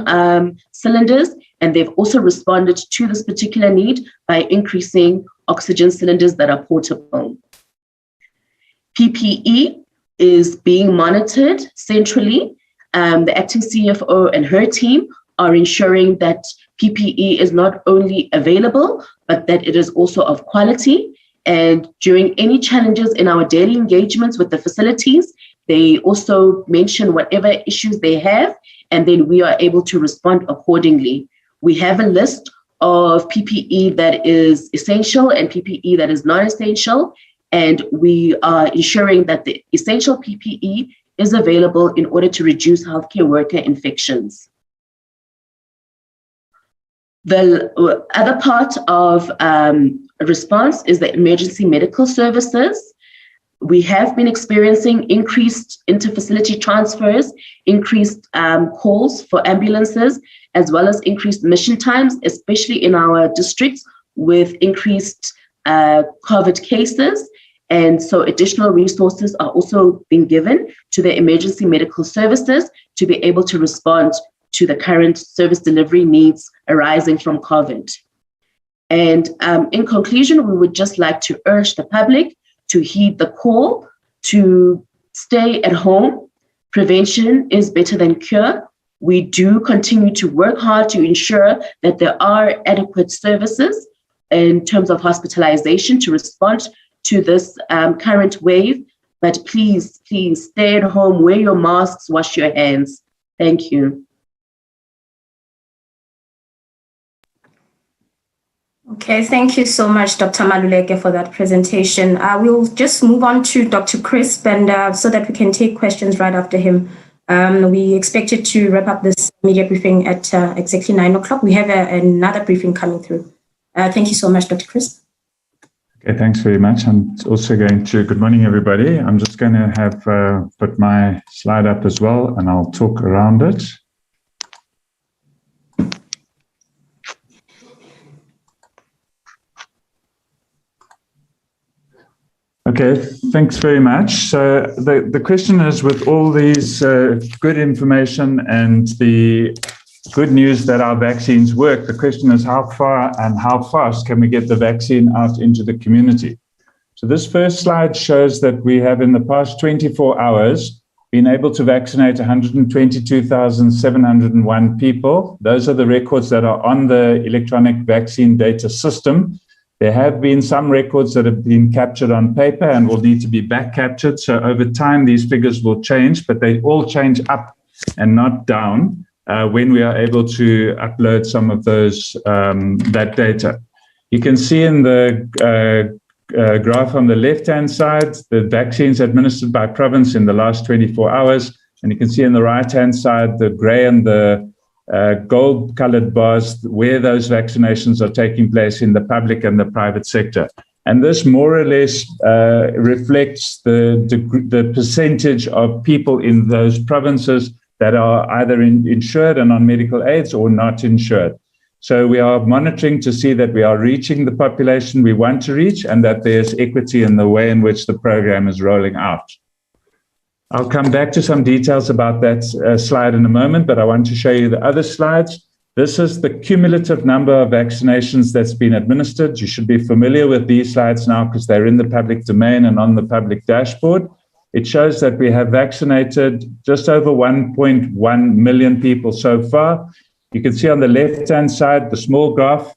cylinders, and they've also responded to this particular need by increasing oxygen cylinders that are portable. PPE is being monitored centrally. The acting CFO and her team are ensuring that PPE is not only available, but that it is also of quality. And during any challenges in our daily engagements with the facilities, they also mention whatever issues they have, and then we are able to respond accordingly. We have a list of PPE that is essential and PPE that is non-essential, and we are ensuring that the essential PPE is available in order to reduce healthcare worker infections. The other part of response is the emergency medical services. We have been experiencing increased interfacility transfers, increased calls for ambulances, as well as increased mission times, especially in our districts with increased COVID cases. And so additional resources are also being given to the emergency medical services to be able to respond to the current service delivery needs arising from COVID. And in conclusion, we would just like to urge the public to heed the call to stay at home. Prevention is better than cure. We do continue to work hard to ensure that there are adequate services in terms of hospitalization to respond to this current wave. But please, please stay at home, wear your masks, wash your hands. Thank you. Okay, thank you so much, Dr. Maluleke, for that presentation. We'll just move on to Dr. Crisp, and so that we can take questions right after him. We expected to wrap up this media briefing at exactly 9 o'clock. We have another briefing coming through. Thank you so much, Dr. Crisp. Okay, thanks very much. I'm also going to, good morning, everybody. I'm just going to have put my slide up as well, and I'll talk around it. Okay, thanks very much. So the question is, with all these good information and the good news that our vaccines work, the question is how far and how fast can we get the vaccine out into the community? So this first slide shows that we have in the past 24 hours been able to vaccinate 122,701 people. Those are the records that are on the electronic vaccine data system. There have been some records that have been captured on paper and will need to be back captured. So over time, these figures will change, but they all change up and not down when we are able to upload some of those that data. You can see in the graph on the left-hand side, the vaccines administered by province in the last 24 hours. And you can see on the right-hand side, the gray and the gold-colored bars, where those vaccinations are taking place in the public and the private sector. And this more or less reflects the percentage of people in those provinces that are either insured and on medical aids or not insured. So we are monitoring to see that we are reaching the population we want to reach and that there's equity in the way in which the program is rolling out. I'll come back to some details about that slide in a moment, but I want to show you the other slides. This is the cumulative number of vaccinations that's been administered. You should be familiar with these slides now because they're in the public domain and on the public dashboard. It shows that we have vaccinated just over 1.1 million people so far. You can see on the left-hand side, the small graph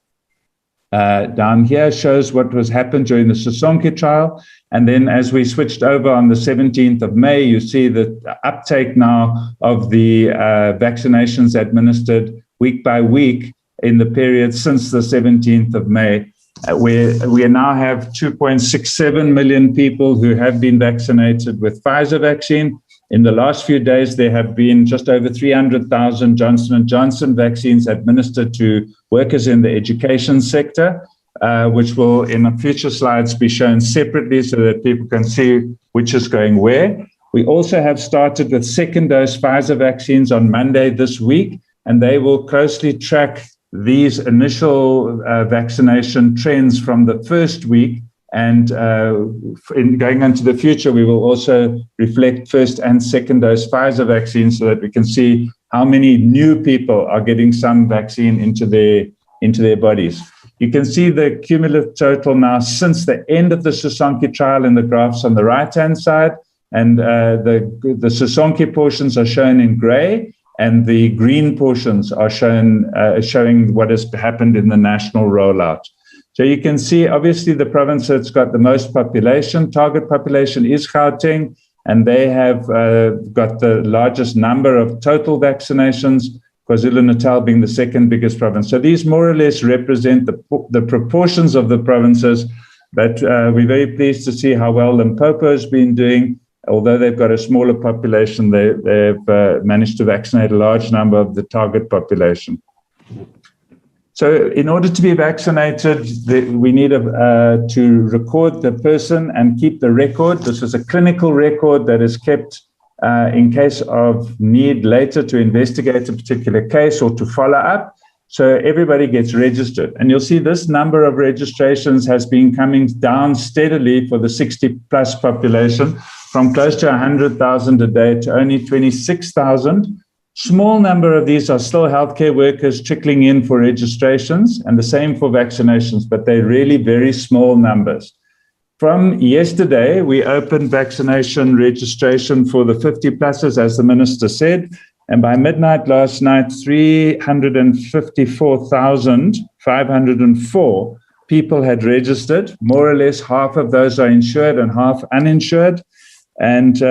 down here shows what was happened during the Sisonke trial. And then as we switched over on the 17th of May, you see the uptake now of the vaccinations administered week by week in the period since the 17th of May, where we now have 2.67 million people who have been vaccinated with Pfizer vaccine. In the last few days, there have been just over 300,000 Johnson & Johnson vaccines administered to workers in the education sector, which will in future slides be shown separately so that people can see which is going where. We also have started with second dose Pfizer vaccines on Monday this week, and they will closely track these initial vaccination trends from the first week. And in going into the future, we will also reflect first and second dose Pfizer vaccines so that we can see how many new people are getting some vaccine into their bodies. You can see the cumulative total now since the end of the Sisonke trial in the graphs on the right-hand side. And the Sisonke portions are shown in gray, and the green portions are shown showing what has happened in the national rollout. So you can see, obviously, the province that's got the most population, target population, is Gauteng, and they have got the largest number of total vaccinations, KwaZulu-Natal being the second biggest province. So these more or less represent the proportions of the provinces, but we're very pleased to see how well Limpopo has been doing. Although they've got a smaller population, they've managed to vaccinate a large number of the target population. So in order to be vaccinated, we need to record the person and keep the record. This is a clinical record that is kept in case of need later to investigate a particular case or to follow up. So everybody gets registered. And you'll see this number of registrations has been coming down steadily for the 60-plus population from close to 100,000 a day to only 26,000. Small number of these are still healthcare workers trickling in for registrations, and the same for vaccinations, but they're really very small numbers. From yesterday, we opened vaccination registration for the 50-pluses, as the minister said, and by midnight last night, 354,504 people had registered. More or less half of those are insured and half uninsured. And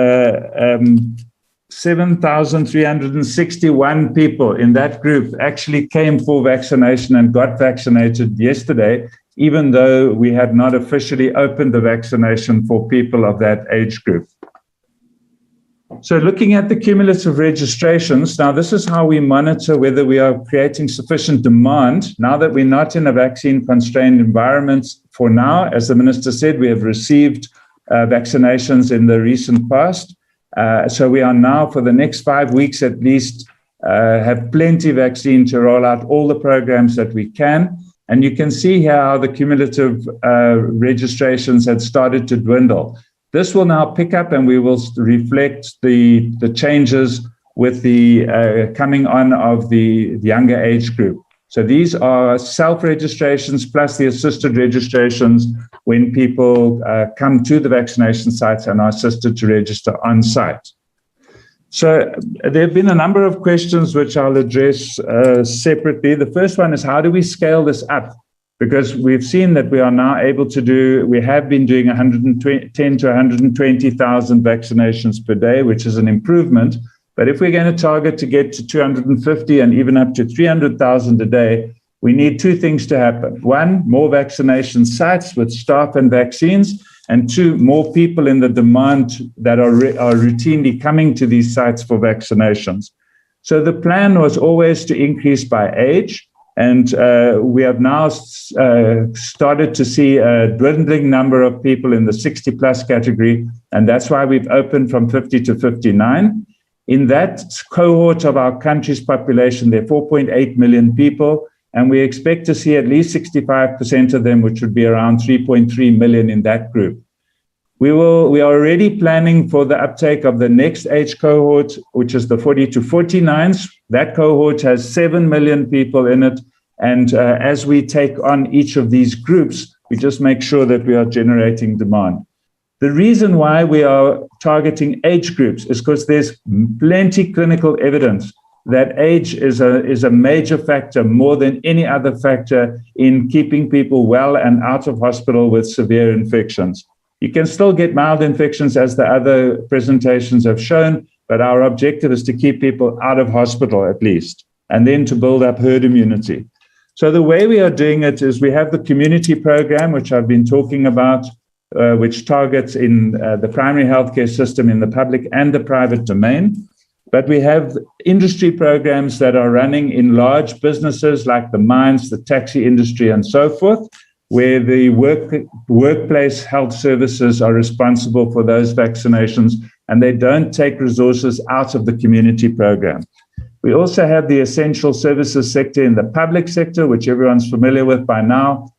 7,361 people in that group actually came for vaccination and got vaccinated yesterday, even though we had not officially opened the vaccination for people of that age group. So looking at the cumulative registrations, now this is how we monitor whether we are creating sufficient demand. Now that we're not in a vaccine-constrained environment for now, as the Minister said, we have received vaccinations in the recent past. So we are now, for the next 5 weeks at least, have plenty of vaccine to roll out all the programs that we can. And you can see here how the cumulative registrations had started to dwindle. This will now pick up, and we will reflect the changes with the coming on of the younger age group. So these are self-registrations plus the assisted registrations when people come to the vaccination sites and are assisted to register on site. So there have been a number of questions which I'll address separately. The first one is, how do we scale this up? Because we've seen that we are now able to do, we have been doing 110 to 120,000 vaccinations per day, which is an improvement. But if we're going to target to get to 250 and even up to 300,000 a day, we need two things to happen. One, more vaccination sites with staff and vaccines. And two, more people in the demand that are routinely coming to these sites for vaccinations. So the plan was always to increase by age. And we have now started to see a dwindling number of people in the 60 plus category. And that's why we've opened from 50 to 59. In that cohort of our country's population, there are 4.8 million people, and we expect to see at least 65% of them, which would be around 3.3 million in that group. We are already planning for the uptake of the next age cohort, which is the 40 to 49s. That cohort has 7 million people in it, and as we take on each of these groups, we just make sure that we are generating demand. The reason why we are targeting age groups is because there's plenty clinical evidence that age is a major factor, more than any other factor, in keeping people well and out of hospital with severe infections. You can still get mild infections, as the other presentations have shown, but our objective is to keep people out of hospital at least, and then to build up herd immunity. So the way we are doing it is we have the community program, which I've been talking about, which targets in the primary healthcare system in the public and the private domain. But we have industry programs that are running in large businesses like the mines, the taxi industry, and so forth, where the workplace health services are responsible for those vaccinations, and they don't take resources out of the community program. We also have the essential services sector in the public sector, which everyone's familiar with by now.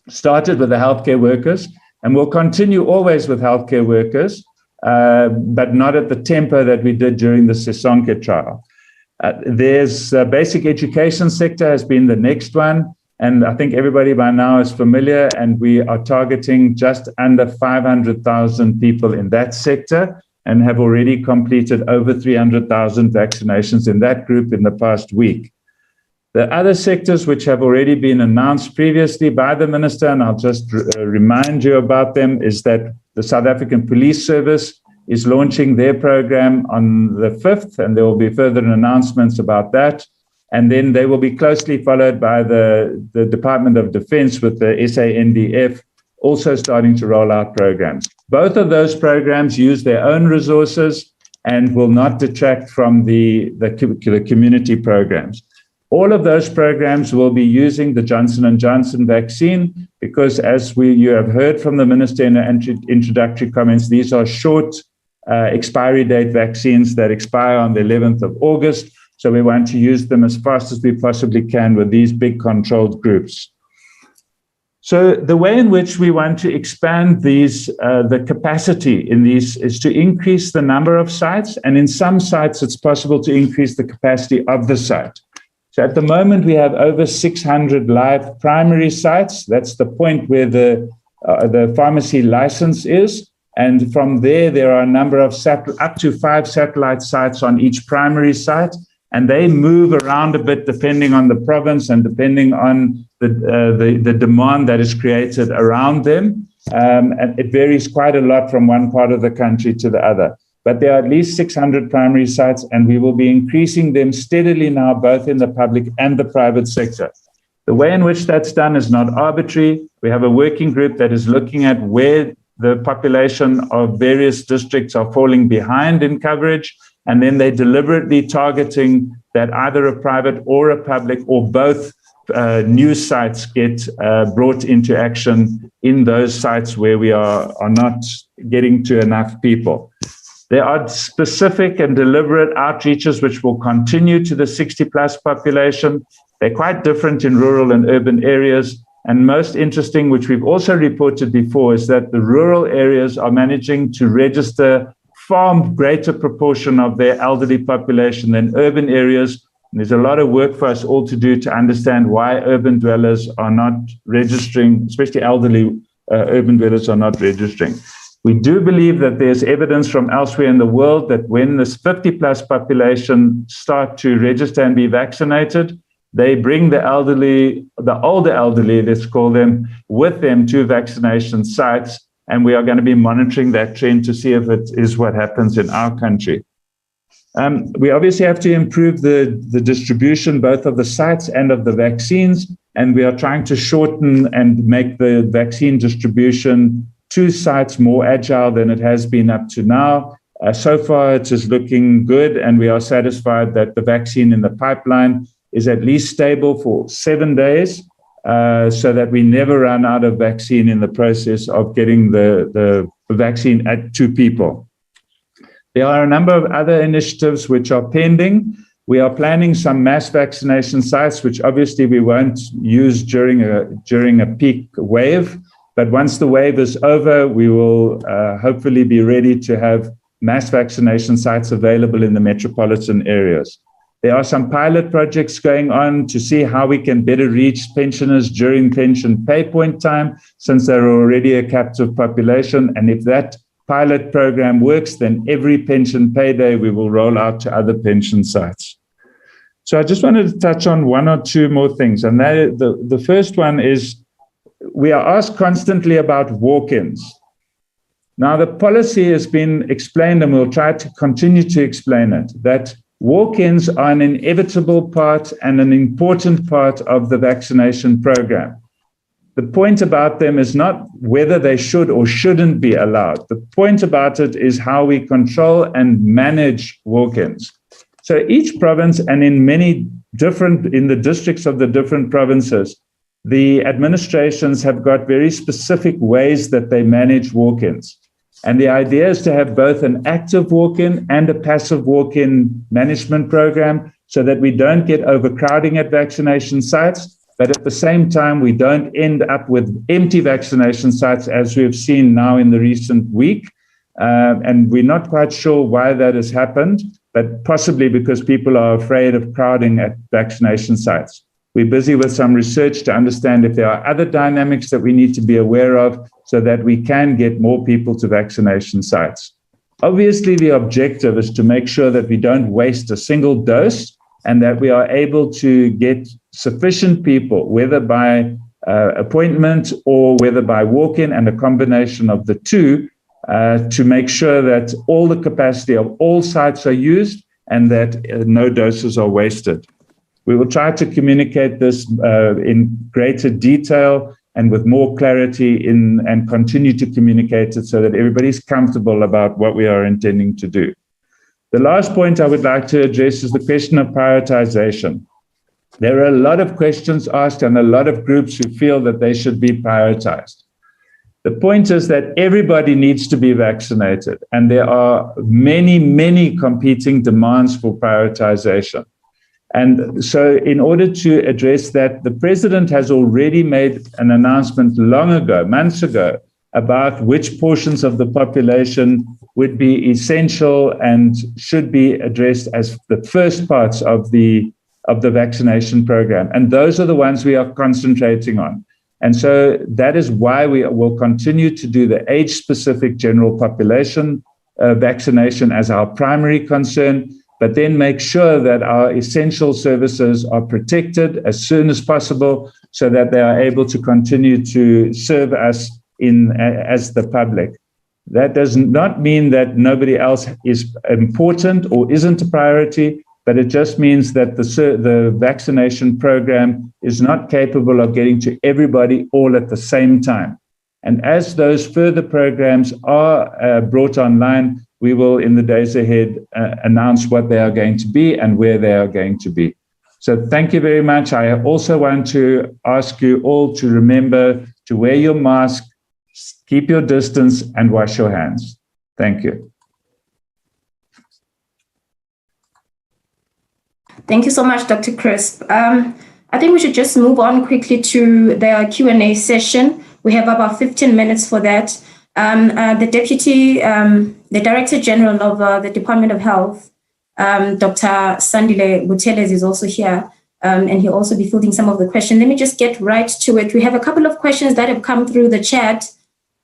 Started with the healthcare workers, and we'll continue always with healthcare workers, but not at the tempo that we did during the Sisonke trial. There's basic education sector has been the next one, and I think everybody by now is familiar, and we are targeting just under 500,000 people in that sector and have already completed over 300,000 vaccinations in that group in the past week. The other sectors which have already been announced previously by the Minister, and I'll just remind you about them, is that the South African Police Service is launching their program on the 5th, and there will be further announcements about that. And then they will be closely followed by the Department of Defense with the SANDF also starting to roll out programs. Both of those programs use their own resources and will not detract from the community programs. All of those programs will be using the Johnson & Johnson vaccine because, as you have heard from the Minister in her introductory comments, these are short expiry date vaccines that expire on the 11th of August. So we want to use them as fast as we possibly can with these big controlled groups. So the way in which we want to expand the capacity in these is to increase the number of sites. And in some sites, it's possible to increase the capacity of the site. So at the moment, we have over 600 live primary sites. That's the point where the pharmacy license is. And from there are a number of up to 5 satellite sites on each primary site. And they move around a bit depending on the province and depending on the demand that is created around them. And it varies quite a lot from one part of the country to the other. but there are at least 600 primary sites, and we will be increasing them steadily now, both in the public and the private sector. The way in which that's done is not arbitrary. We have a working group that is looking at where the population of various districts are falling behind in coverage, and then they're deliberately targeting that either a private or a public or both new sites get brought into action in those sites where we are not getting to enough people. There are specific and deliberate outreaches which will continue to the 60-plus population. They're quite different in rural and urban areas. And most interesting, which we've also reported before, is that the rural areas are managing to register far greater proportion of their elderly population than urban areas. And there's a lot of work for us all to do to understand why urban dwellers are not registering, especially elderly urban dwellers are not registering. We do believe that there's evidence from elsewhere in the world that when this 50-plus population start to register and be vaccinated, they bring the elderly, the older elderly, let's call them, with them to vaccination sites. And we are going to be monitoring that trend to see if it is what happens in our country. We obviously have to improve the distribution both of the sites and of the vaccines, and we are trying to shorten and make the vaccine distribution to sites more agile than it has been up to now. So far, it is looking good, and we are satisfied that the vaccine in the pipeline is at least stable for 7 days, so that we never run out of vaccine in the process of getting the vaccine to people. There are a number of other initiatives which are pending. We are planning some mass vaccination sites, which obviously we won't use during a peak wave. But once the wave is over, we will hopefully be ready to have mass vaccination sites available in the metropolitan areas. There are some pilot projects going on to see how we can better reach pensioners during pension pay point time, since they're already a captive population. And if that pilot program works, then every pension payday we will roll out to other pension sites. So I just wanted to touch on one or two more things. And that the first one is, we are asked constantly about walk-ins. Now, the policy has been explained, and we'll try to continue to explain it, that walk-ins are an inevitable part and an important part of the vaccination program. The point about them is not whether they should or shouldn't be allowed. The point about it is how we control and manage walk-ins. So each province, and in the districts of the different provinces, the administrations have got very specific ways that they manage walk-ins. And the idea is to have both an active walk-in and a passive walk-in management program, so that we don't get overcrowding at vaccination sites, but at the same time, we don't end up with empty vaccination sites, as we have seen now in the recent week. And we're not quite sure why that has happened, but possibly because people are afraid of crowding at vaccination sites. We're busy with some research to understand if there are other dynamics that we need to be aware of, so that we can get more people to vaccination sites. Obviously, the objective is to make sure that we don't waste a single dose, and that we are able to get sufficient people, whether by appointment or whether by walk-in, and a combination of the two, to make sure that all the capacity of all sites are used and that no doses are wasted. We will try to communicate this in greater detail and with more clarity and continue to communicate it so that everybody's comfortable about what we are intending to do. The last point I would like to address is the question of prioritization. There are a lot of questions asked and a lot of groups who feel that they should be prioritized. The point is that everybody needs to be vaccinated, and there are many, many competing demands for prioritization. And so in order to address that, the president has already made an announcement long ago, months ago, about which portions of the population would be essential and should be addressed as the first parts of the vaccination program. And those are the ones we are concentrating on. And so that is why we will continue to do the age-specific general population vaccination as our primary concern, but then make sure that our essential services are protected as soon as possible so that they are able to continue to serve us as the public. That does not mean that nobody else is important or isn't a priority, but it just means that the vaccination program is not capable of getting to everybody all at the same time. And as those further programs are brought online, we will, in the days ahead, announce what they are going to be and where they are going to be. So thank you very much. I also want to ask you all to remember to wear your mask, keep your distance, and wash your hands. Thank you. Thank you so much, Dr. Crisp. I think we should just move on quickly to the Q&A session. We have about 15 minutes for that. The Director General of the Department of Health, Dr. Sandile Buteles, is also here, and he'll also be fielding some of the questions. Let me just get right to it. We have a couple of questions that have come through the chat,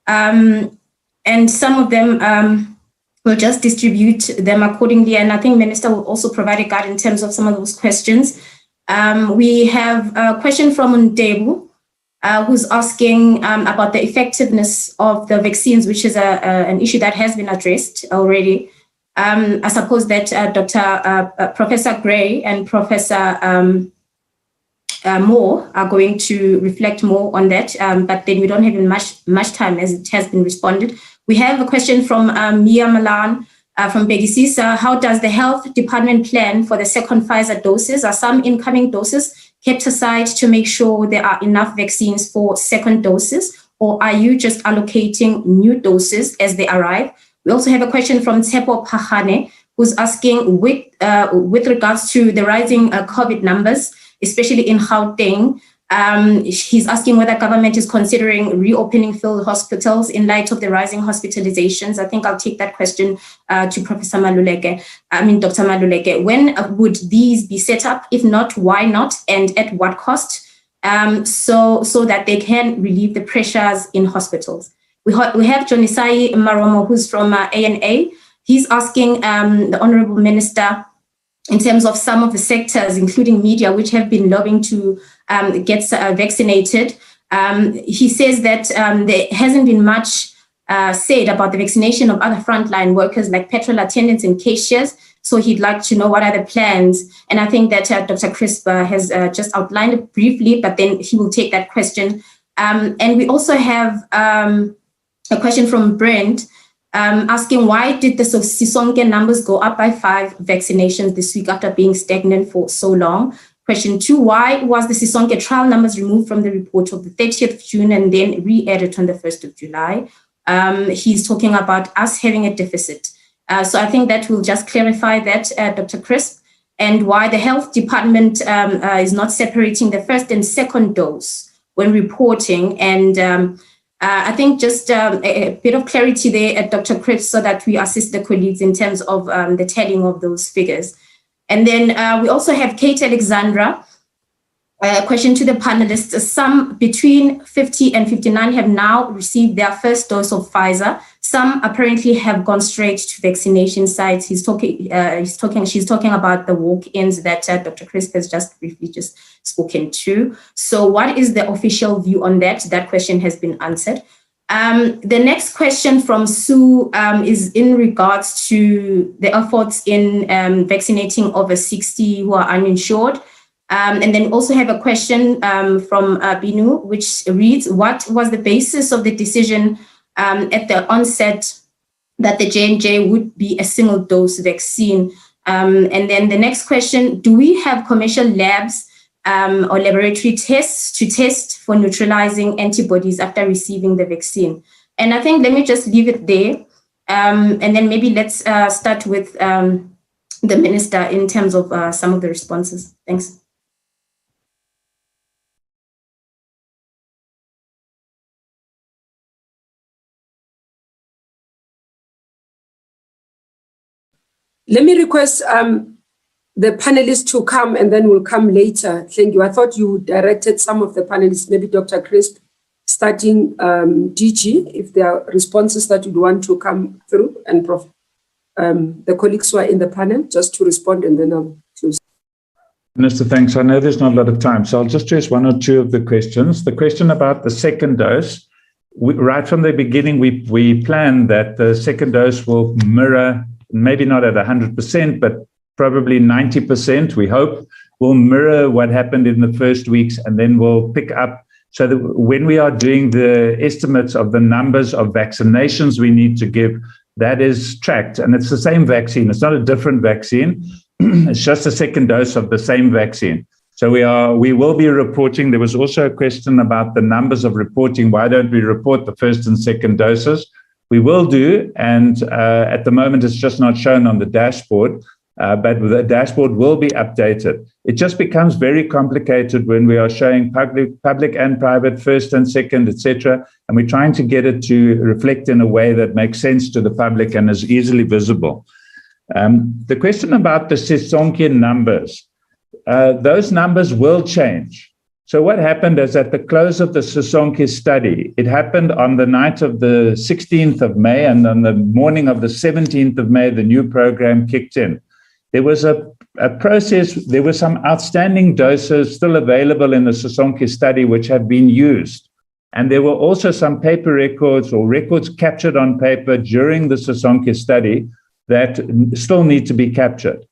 and some of them we'll just distribute them accordingly. And I think Minister will also provide a guide in terms of some of those questions. We have a question from Ndebu, who's asking about the effectiveness of the vaccines, which is an issue that has been addressed already. I suppose that Professor Gray and Professor Moore are going to reflect more on that, but then we don't have much time as it has been responded. We have a question from Mia Malan from Begisisa. How does the health department plan for the second Pfizer doses? Are some incoming doses kept aside to make sure there are enough vaccines for second doses, or are you just allocating new doses as they arrive? We also have a question from Tsepo Pahane, who's asking with regards to the rising COVID numbers, especially in Gauteng. He's asking whether government is considering reopening field hospitals in light of the rising hospitalizations. I think I'll take that question to Professor Maluleke. Dr. Maluleke. When would these be set up? If not, why not? And at what cost? So that they can relieve the pressures in hospitals. We have Jonisai Maromo, who's from ANA. He's asking the Honorable Minister, in terms of some of the sectors, including media, which have been lobbying to get vaccinated. He says that there hasn't been much said about the vaccination of other frontline workers like petrol attendants and cashiers. So he'd like to know what are the plans. And I think that Dr. Crisp has just outlined it briefly, but then he will take that question. And we also have a question from Brent, asking why did the Sisonke numbers go up by 5 vaccinations this week after being stagnant for so long? Question 2, why was the Sisonke trial numbers removed from the report of the 30th of June and then re-added on the 1st of July? He's talking about us having a deficit. So I think that will just clarify that, Dr. Crisp, and why the health department is not separating the first and second dose when reporting. And I think just a bit of clarity there at Dr. Crisp so that we assist the colleagues in terms of the telling of those figures. And then we also have Kate Alexandra. Question to the panelists. Some between 50 and 59 have now received their first dose of Pfizer. Some apparently have gone straight to vaccination sites. She's talking about the walk-ins that Dr. Crisp has just briefly spoken to. So what is the official view on that? That question has been answered. The next question from Sue is in regards to the efforts in vaccinating over 60 who are uninsured. And then also have a question from Binu, which reads, what was the basis of the decision at the onset that the J&J would be a single dose vaccine? And then the next question, do we have commercial labs or laboratory tests to test for neutralizing antibodies after receiving the vaccine? And I think let me just leave it there. And then maybe let's start with the Minister in terms of some of the responses. Thanks. Let me request the panelists to come and then we'll come later. Thank you. I thought you directed some of the panelists, maybe Dr. Crisp, starting DG, if there are responses that you'd want to come through, and the colleagues who are in the panel, just to respond, and then I'll close. Minister, thanks. I know there's not a lot of time, so I'll just address one or two of the questions. The question about the second dose right from the beginning, we planned that the second dose will mirror, maybe not at 100%, but probably 90%, we hope, will mirror what happened in the first weeks, and then we'll pick up so that when we are doing the estimates of the numbers of vaccinations we need to give, that is tracked. And it's the same vaccine. It's not a different vaccine. It's just a second dose of the same vaccine. So we will be reporting. There was also a question about the numbers of reporting. Why don't we report the first and second doses? We will do, and at the moment it's just not shown on the dashboard, but the dashboard will be updated. It just becomes very complicated when we are showing public and private, first and second, etc., and we're trying to get it to reflect in a way that makes sense to the public and is easily visible. The question about the Sisonke numbers, those numbers will change. So what happened is at the close of the Sisonke study, it happened on the night of the 16th of May, and on the morning of the 17th of May, the new program kicked in. There was a process, there were some outstanding doses still available in the Sisonke study which had been used. And there were also some paper records or records captured on paper during the Sisonke study that still need to be captured.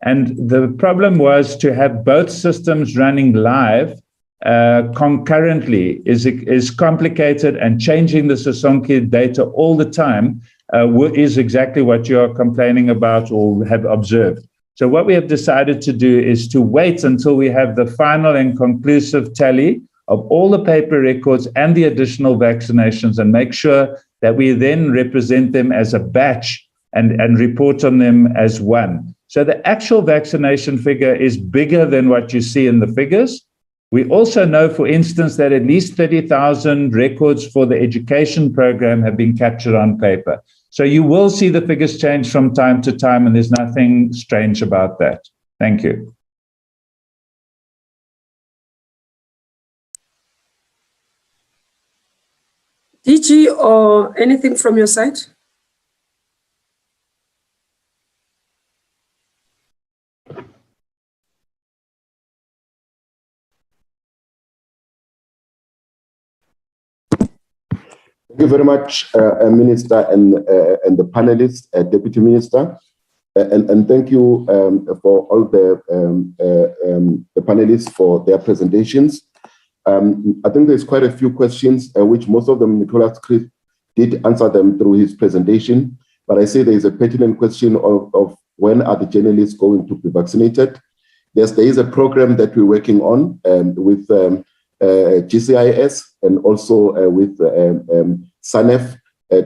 And the problem was to have both systems running live concurrently is complicated, and changing the Sisonke data all the time is exactly what you are complaining about or have observed. So what we have decided to do is to wait until we have the final and conclusive tally of all the paper records and the additional vaccinations, and make sure that we then represent them as a batch and report on them as one. So the actual vaccination figure is bigger than what you see in the figures. We also know, for instance, that at least 30,000 records for the education program have been captured on paper. So you will see the figures change from time to time, and there's nothing strange about that. Thank you. DG, or anything from your side? Thank you very much, Minister and the panelists, Deputy Minister, and thank you for all the panelists for their presentations. I think there's quite a few questions, which most of them Nicholas Chris did answer them through his presentation, but I say there is a pertinent question of when are the journalists going to be vaccinated. Yes, there is a program that we're working on with GCIS and also with SANEF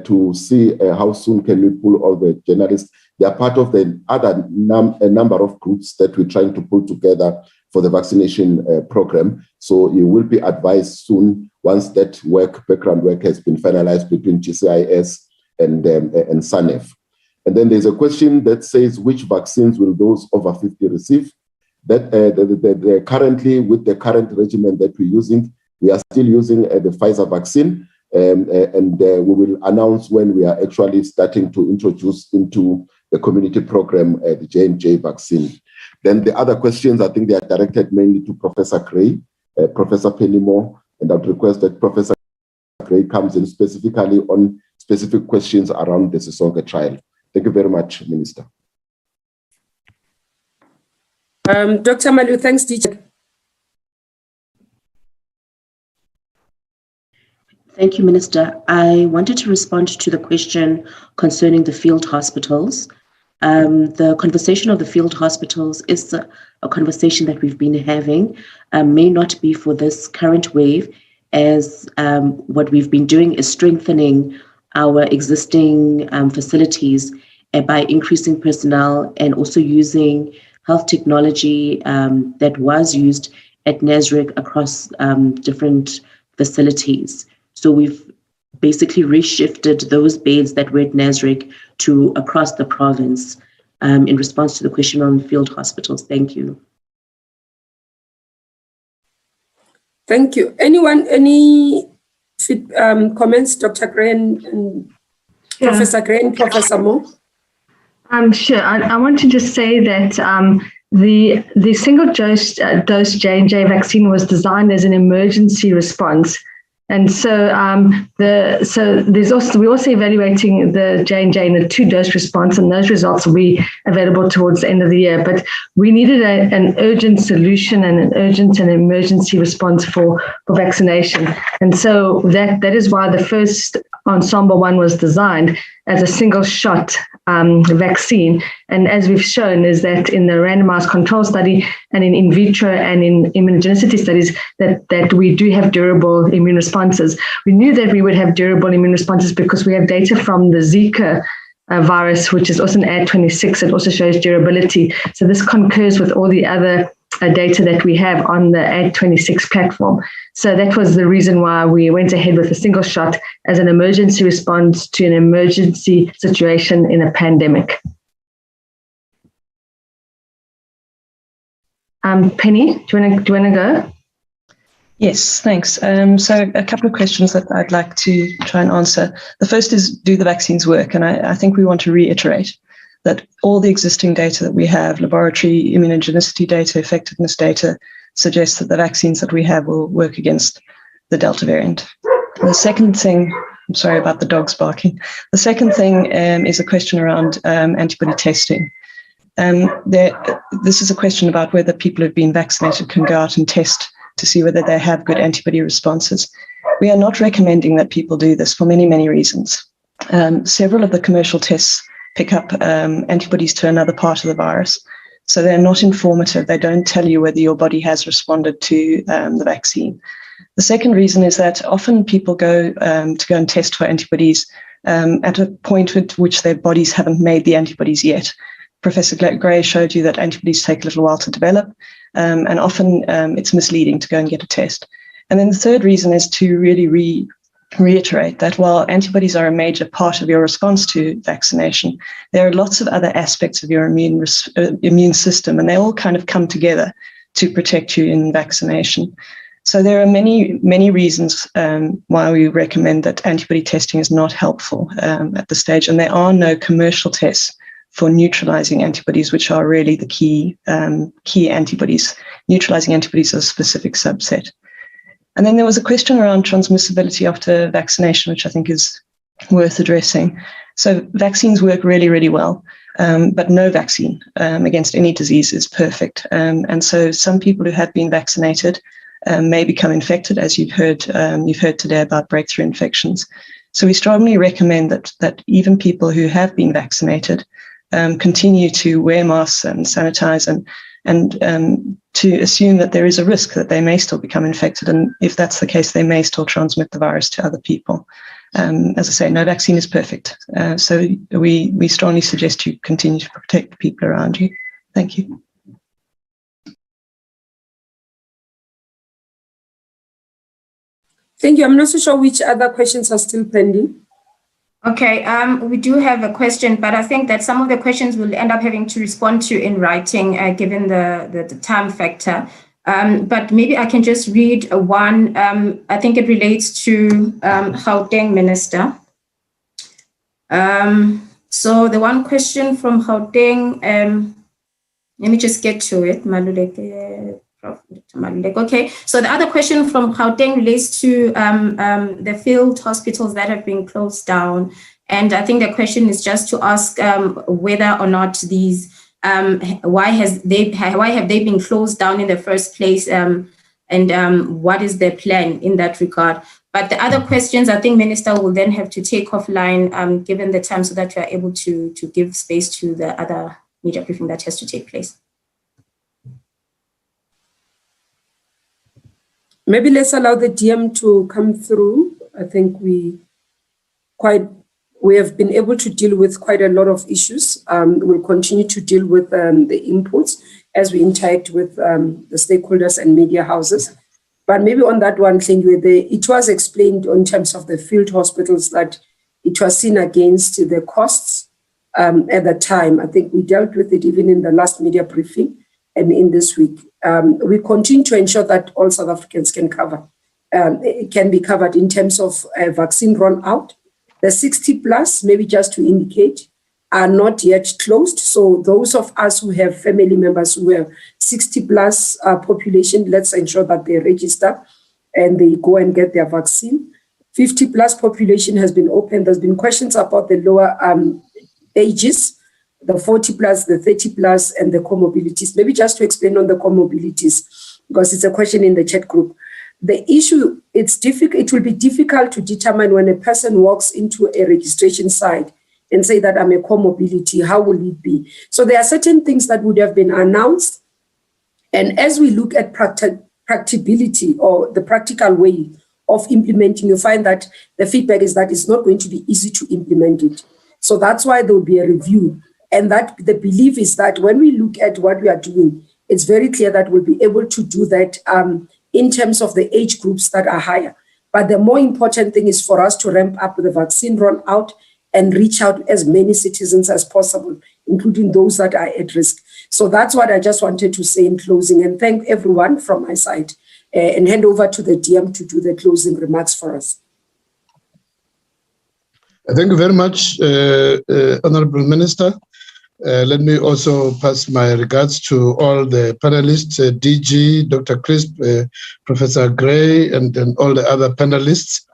to see how soon can we pull all the journalists. They are part of the other number of groups that we're trying to pull together for the vaccination program. So you will be advised soon once that background work has been finalized between GCIS and SANEF. And then there's a question that says, which vaccines will those over 50 receive? That currently, with the current regimen that we're using, we are still using the Pfizer vaccine, and we will announce when we are actually starting to introduce into the community program the J&J vaccine. Then the other questions, I think they are directed mainly to Professor Gray, Professor Pennymore, and I would request that Professor Gray comes in specifically on specific questions around the Sisonke trial. Thank you very much, Minister. Dr. Malu, thanks, teacher. Thank you, Minister. I wanted to respond to the question concerning the field hospitals. The conversation of the field hospitals is a conversation that we've been having, may not be for this current wave, as what we've been doing is strengthening our existing facilities by increasing personnel and also using health technology that was used at Nasrec across different facilities. So we've basically reshifted those beds that were at Nasrec to across the province in response to the question on field hospitals. Thank you. Thank you. Anyone, any comments, Dr. Gray and Professor Gray and Professor Mo? Sure. I want to just say that the single dose J&J vaccine was designed as an emergency response And so we're also evaluating the J&J in a 2-dose response, and those results will be available towards the end of the year. But we needed an urgent solution and an urgent and emergency response for vaccination. And so that is why the first Ensemble 1 was designed as a single shot vaccine. And as we've shown is that in the randomized control study and in vitro and in immunogenicity studies that we do have durable immune responses. We knew that we would have durable immune responses because we have data from the Zika virus, which is also an Ad26. It also shows durability. So this concurs with all the other data that we have on the Ad26 platform. So that was the reason why we went ahead with a single shot as an emergency response to an emergency situation in a pandemic. Penny, do you want to go? Yes, thanks. So a couple of questions that I'd like to try and answer. The first is, do the vaccines work? And I think we want to reiterate that all the existing data that we have, laboratory immunogenicity data, effectiveness data, suggests that the vaccines that we have will work against the Delta variant. The second thing, I'm sorry about the dogs barking. The second thing is a question around antibody testing. This is a question about whether people who've been vaccinated can go out and test to see whether they have good antibody responses. We are not recommending that people do this for many, many reasons. Several of the commercial tests pick up antibodies to another part of the virus. So they're not informative. They don't tell you whether your body has responded to the vaccine. The second reason is that often people go to go and test for antibodies at a point at which their bodies haven't made the antibodies yet. Professor Gray showed you that antibodies take a little while to develop, and often it's misleading to go and get a test. And then the third reason is to really reiterate that while antibodies are a major part of your response to vaccination, there are lots of other aspects of your immune system, and they all kind of come together to protect you in vaccination. So there are many, many reasons why we recommend that antibody testing is not helpful at this stage, and there are no commercial tests for neutralizing antibodies, which are really the key antibodies. Neutralizing antibodies are a specific subset. And then there was a question around transmissibility after vaccination, which I think is worth addressing. So vaccines work really, really well, but no vaccine against any disease is perfect. And so some people who have been vaccinated may become infected, as you've heard today about breakthrough infections. So we strongly recommend that even people who have been vaccinated continue to wear masks and sanitize and to assume that there is a risk that they may still become infected. And if that's the case, they may still transmit the virus to other people. As I say, no vaccine is perfect. So we strongly suggest you continue to protect the people around you. Thank you. Thank you. I'm not so sure which other questions are still pending. Okay, we do have a question, but I think that some of the questions we'll end up having to respond to in writing, given the time factor. But maybe I can just read one. I think it relates to Gauteng Minister. So the one question from Gauteng, let me just get to it, Maluleke. Okay, so the other question from Gauteng relates to the field hospitals that have been closed down. And I think the question is just to ask whether or not these, why have they been closed down in the first place, and what is their plan in that regard? But the other questions, I think Minister will then have to take offline given the time so that we are able to give space to the other media briefing that has to take place. Maybe let's allow the DM to come through. I think we have been able to deal with quite a lot of issues. We'll continue to deal with the inputs as we interact with the stakeholders and media houses. But maybe on that one thing, it was explained in terms of the field hospitals that it was seen against the costs at the time. I think we dealt with it even in the last media briefing and in this week. We continue to ensure that all South Africans can be covered in terms of vaccine rollout. The 60 plus, maybe just to indicate, are not yet closed. So those of us who have family members who have 60 plus population, let's ensure that they register and they go and get their vaccine. 50 plus population has been opened. There's been questions about the lower ages, the 40 plus, the 30 plus, and the comorbidities. Maybe just to explain on the comorbidities, because it's a question in the chat group. The issue, it will be difficult to determine when a person walks into a registration site and say that I'm a comorbidity, how will it be? So there are certain things that would have been announced. And as we look at practicability or the practical way of implementing, you find that the feedback is that it's not going to be easy to implement it. So that's why there will be a review. And that the belief is that when we look at what we are doing, it's very clear that we'll be able to do that in terms of the age groups that are higher. But the more important thing is for us to ramp up the vaccine rollout and reach out as many citizens as possible, including those that are at risk. So that's what I just wanted to say in closing, and thank everyone from my side, and hand over to the DM to do the closing remarks for us. Thank you very much, Honorable Minister. Let me also pass my regards to all the panelists, DG, Dr. Crisp, Professor Gray, and all the other panelists.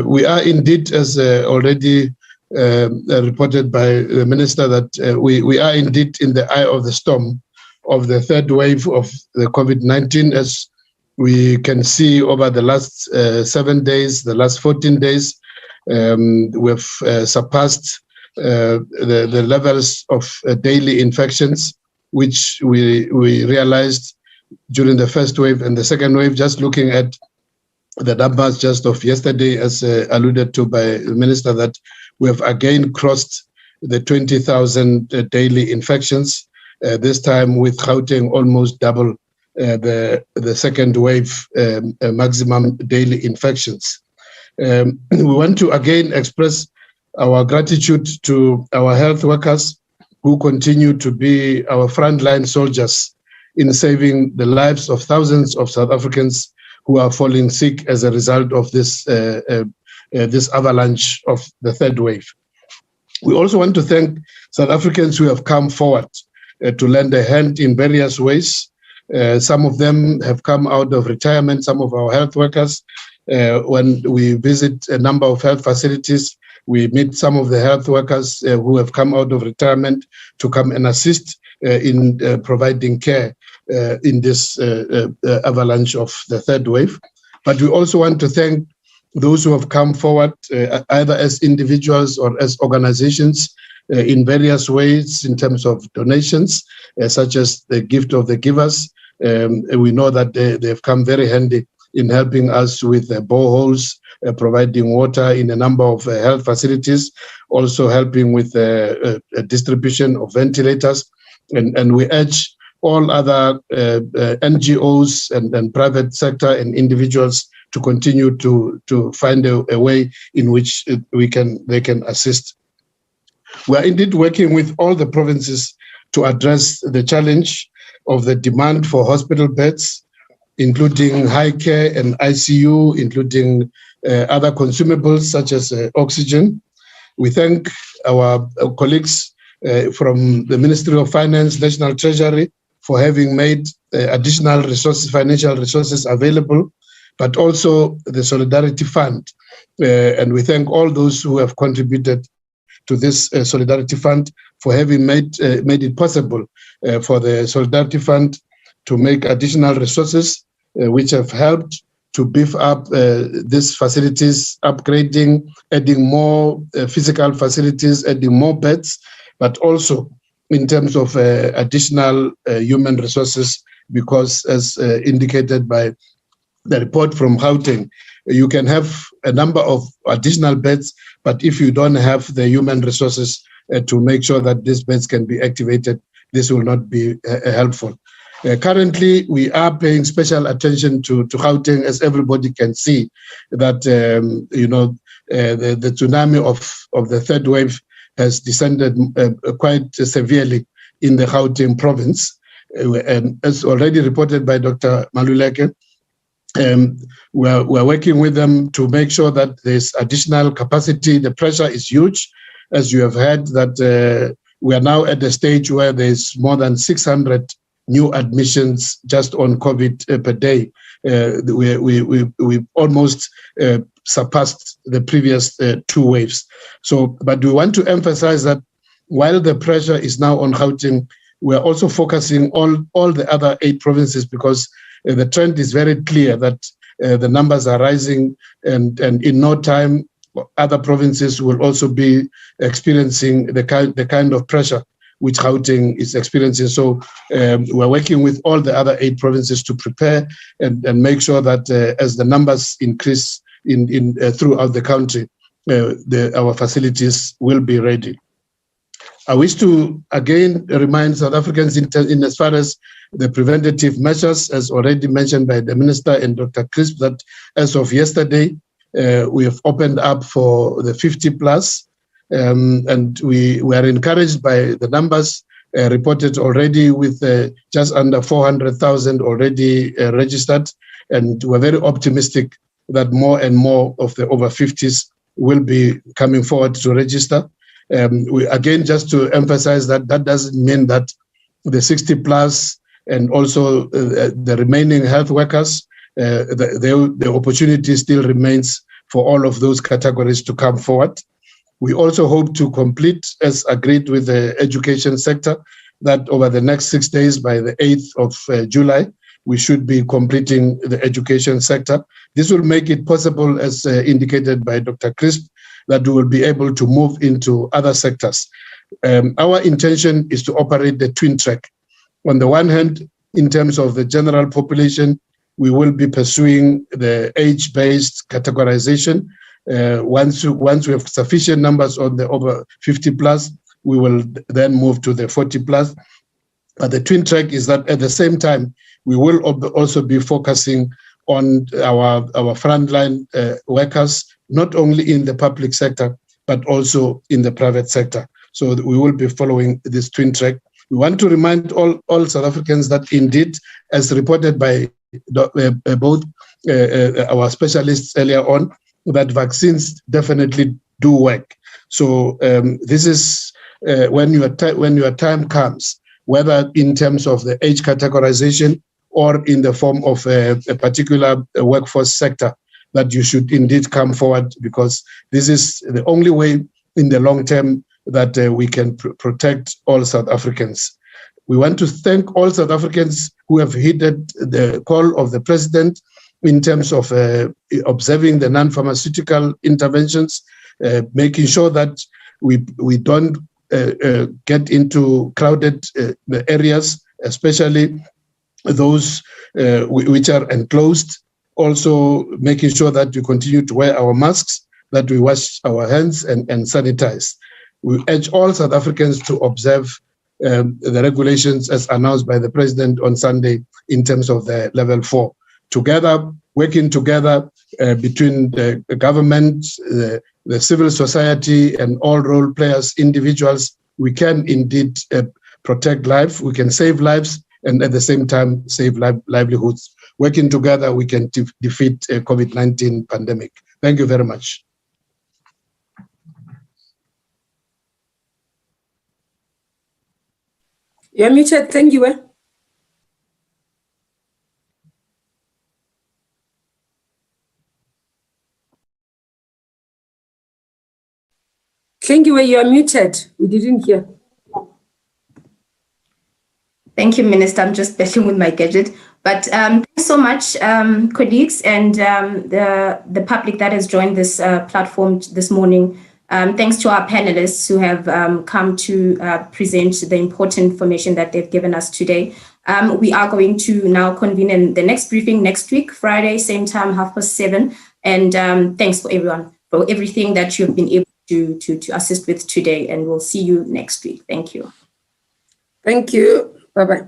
We are indeed, as already reported by the Minister, that we are indeed in the eye of the storm of the third wave of the COVID-19, as we can see over the last 7 days, the last 14 days. We've surpassed the levels of daily infections, which we realized during the first wave and the second wave. Just looking at the numbers just of yesterday, as alluded to by the Minister, that we have again crossed the 20,000 daily infections, this time with Gauteng almost double the second wave maximum daily infections. We want to again express our gratitude to our health workers who continue to be our frontline soldiers in saving the lives of thousands of South Africans who are falling sick as a result of this avalanche of the third wave. We also want to thank South Africans who have come forward to lend a hand in various ways. Some of them have come out of retirement, some of our health workers. When we visit a number of health facilities, we meet some of the health workers who have come out of retirement to come and assist in providing care in this avalanche of the third wave. But we also want to thank those who have come forward either as individuals or as organizations in various ways in terms of donations, such as the gift of the givers. We know that they've come very handy in helping us with boreholes, providing water in a number of health facilities, also helping with distribution of ventilators. And we urge all other NGOs and private sector and individuals to continue to find a way in which they can assist. We are indeed working with all the provinces to address the challenge of the demand for hospital beds, including high care and ICU, including other consumables such as oxygen. We thank our colleagues from the Ministry of Finance, National Treasury, for having made additional resources, financial resources available, but also the Solidarity Fund. And we thank all those who have contributed to this Solidarity Fund for having made it possible for the Solidarity Fund to make additional resources which have helped to beef up these facilities, upgrading, adding more physical facilities, adding more beds, but also in terms of additional human resources, because as indicated by the report from Gauteng, you can have a number of additional beds, but if you don't have the human resources to make sure that these beds can be activated, this will not be helpful. Currently, we are paying special attention to Gauteng, as everybody can see that the tsunami of the third wave has descended quite severely in the Gauteng province. And as already reported by Dr. Maluleke, we're working with them to make sure that there's additional capacity. The pressure is huge, as you have heard, that we are now at the stage where there's more than 600 new admissions just on COVID per day. we almost surpassed the previous 2 waves. So, but we want to emphasize that while the pressure is now on Gauteng, we are also focusing on all the other 8 provinces, because the trend is very clear that the numbers are rising, and in no time other provinces will also be experiencing the kind of pressure which Gauteng is experiencing. So we're working with all the other 8 provinces to prepare and make sure that as the numbers increase throughout the country, our facilities will be ready. I wish to again remind South Africans in as far as the preventative measures, as already mentioned by the Minister and Dr. Crisp, that as of yesterday, we have opened up for the 50 plus, and we are encouraged by the numbers reported already, with just under 400,000 already registered, and we're very optimistic that more and more of the over 50s will be coming forward to register. Again, just to emphasize that doesn't mean that the 60 plus and also the remaining health workers, the opportunity still remains for all of those categories to come forward. We also hope to complete, as agreed with the education sector, that over the next 6 days, by the 8th of July, we should be completing the education sector. This will make it possible, as indicated by Dr. Crisp, that we will be able to move into other sectors. Our intention is to operate the twin track. On the one hand, in terms of the general population, we will be pursuing the age-based categorization. Once we have sufficient numbers on the over 50 plus, we will then move to the 40 plus. But the twin track is that at the same time, we will also be focusing on our frontline workers, not only in the public sector, but also in the private sector. So we will be following this twin track. We want to remind all South Africans that indeed, as reported by both our specialists earlier on, that vaccines definitely do work. So this is when your time comes, whether in terms of the age categorization or in the form of a particular workforce sector, that you should indeed come forward, because this is the only way in the long term that we can protect all South Africans. We want to thank all South Africans who have heeded the call of the President in terms of observing the non-pharmaceutical interventions, making sure that we don't get into crowded areas, especially those which are enclosed. Also making sure that we continue to wear our masks, that we wash our hands and sanitize. We urge all South Africans to observe the regulations as announced by the President on Sunday in terms of the level 4. Together, working together between the government, the civil society, and all role players, individuals, we can indeed protect life, we can save lives, and at the same time save livelihoods. Working together, we can defeat COVID-19 pandemic. Thank you very much. You're muted. Thank you. Thank you. You are muted. We didn't hear. Thank you, Minister. I'm just battling with my gadget. But thanks so much, colleagues, and the public that has joined this platform this morning. Thanks to our panelists who have come to present the important information that they've given us today. We are going to now convene in the next briefing next week, Friday, same time, 7:30. And thanks for everyone for everything that you've been able to assist with today. And we'll see you next week. Thank you. Thank you. Bye-bye.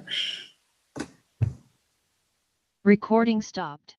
Recording stopped.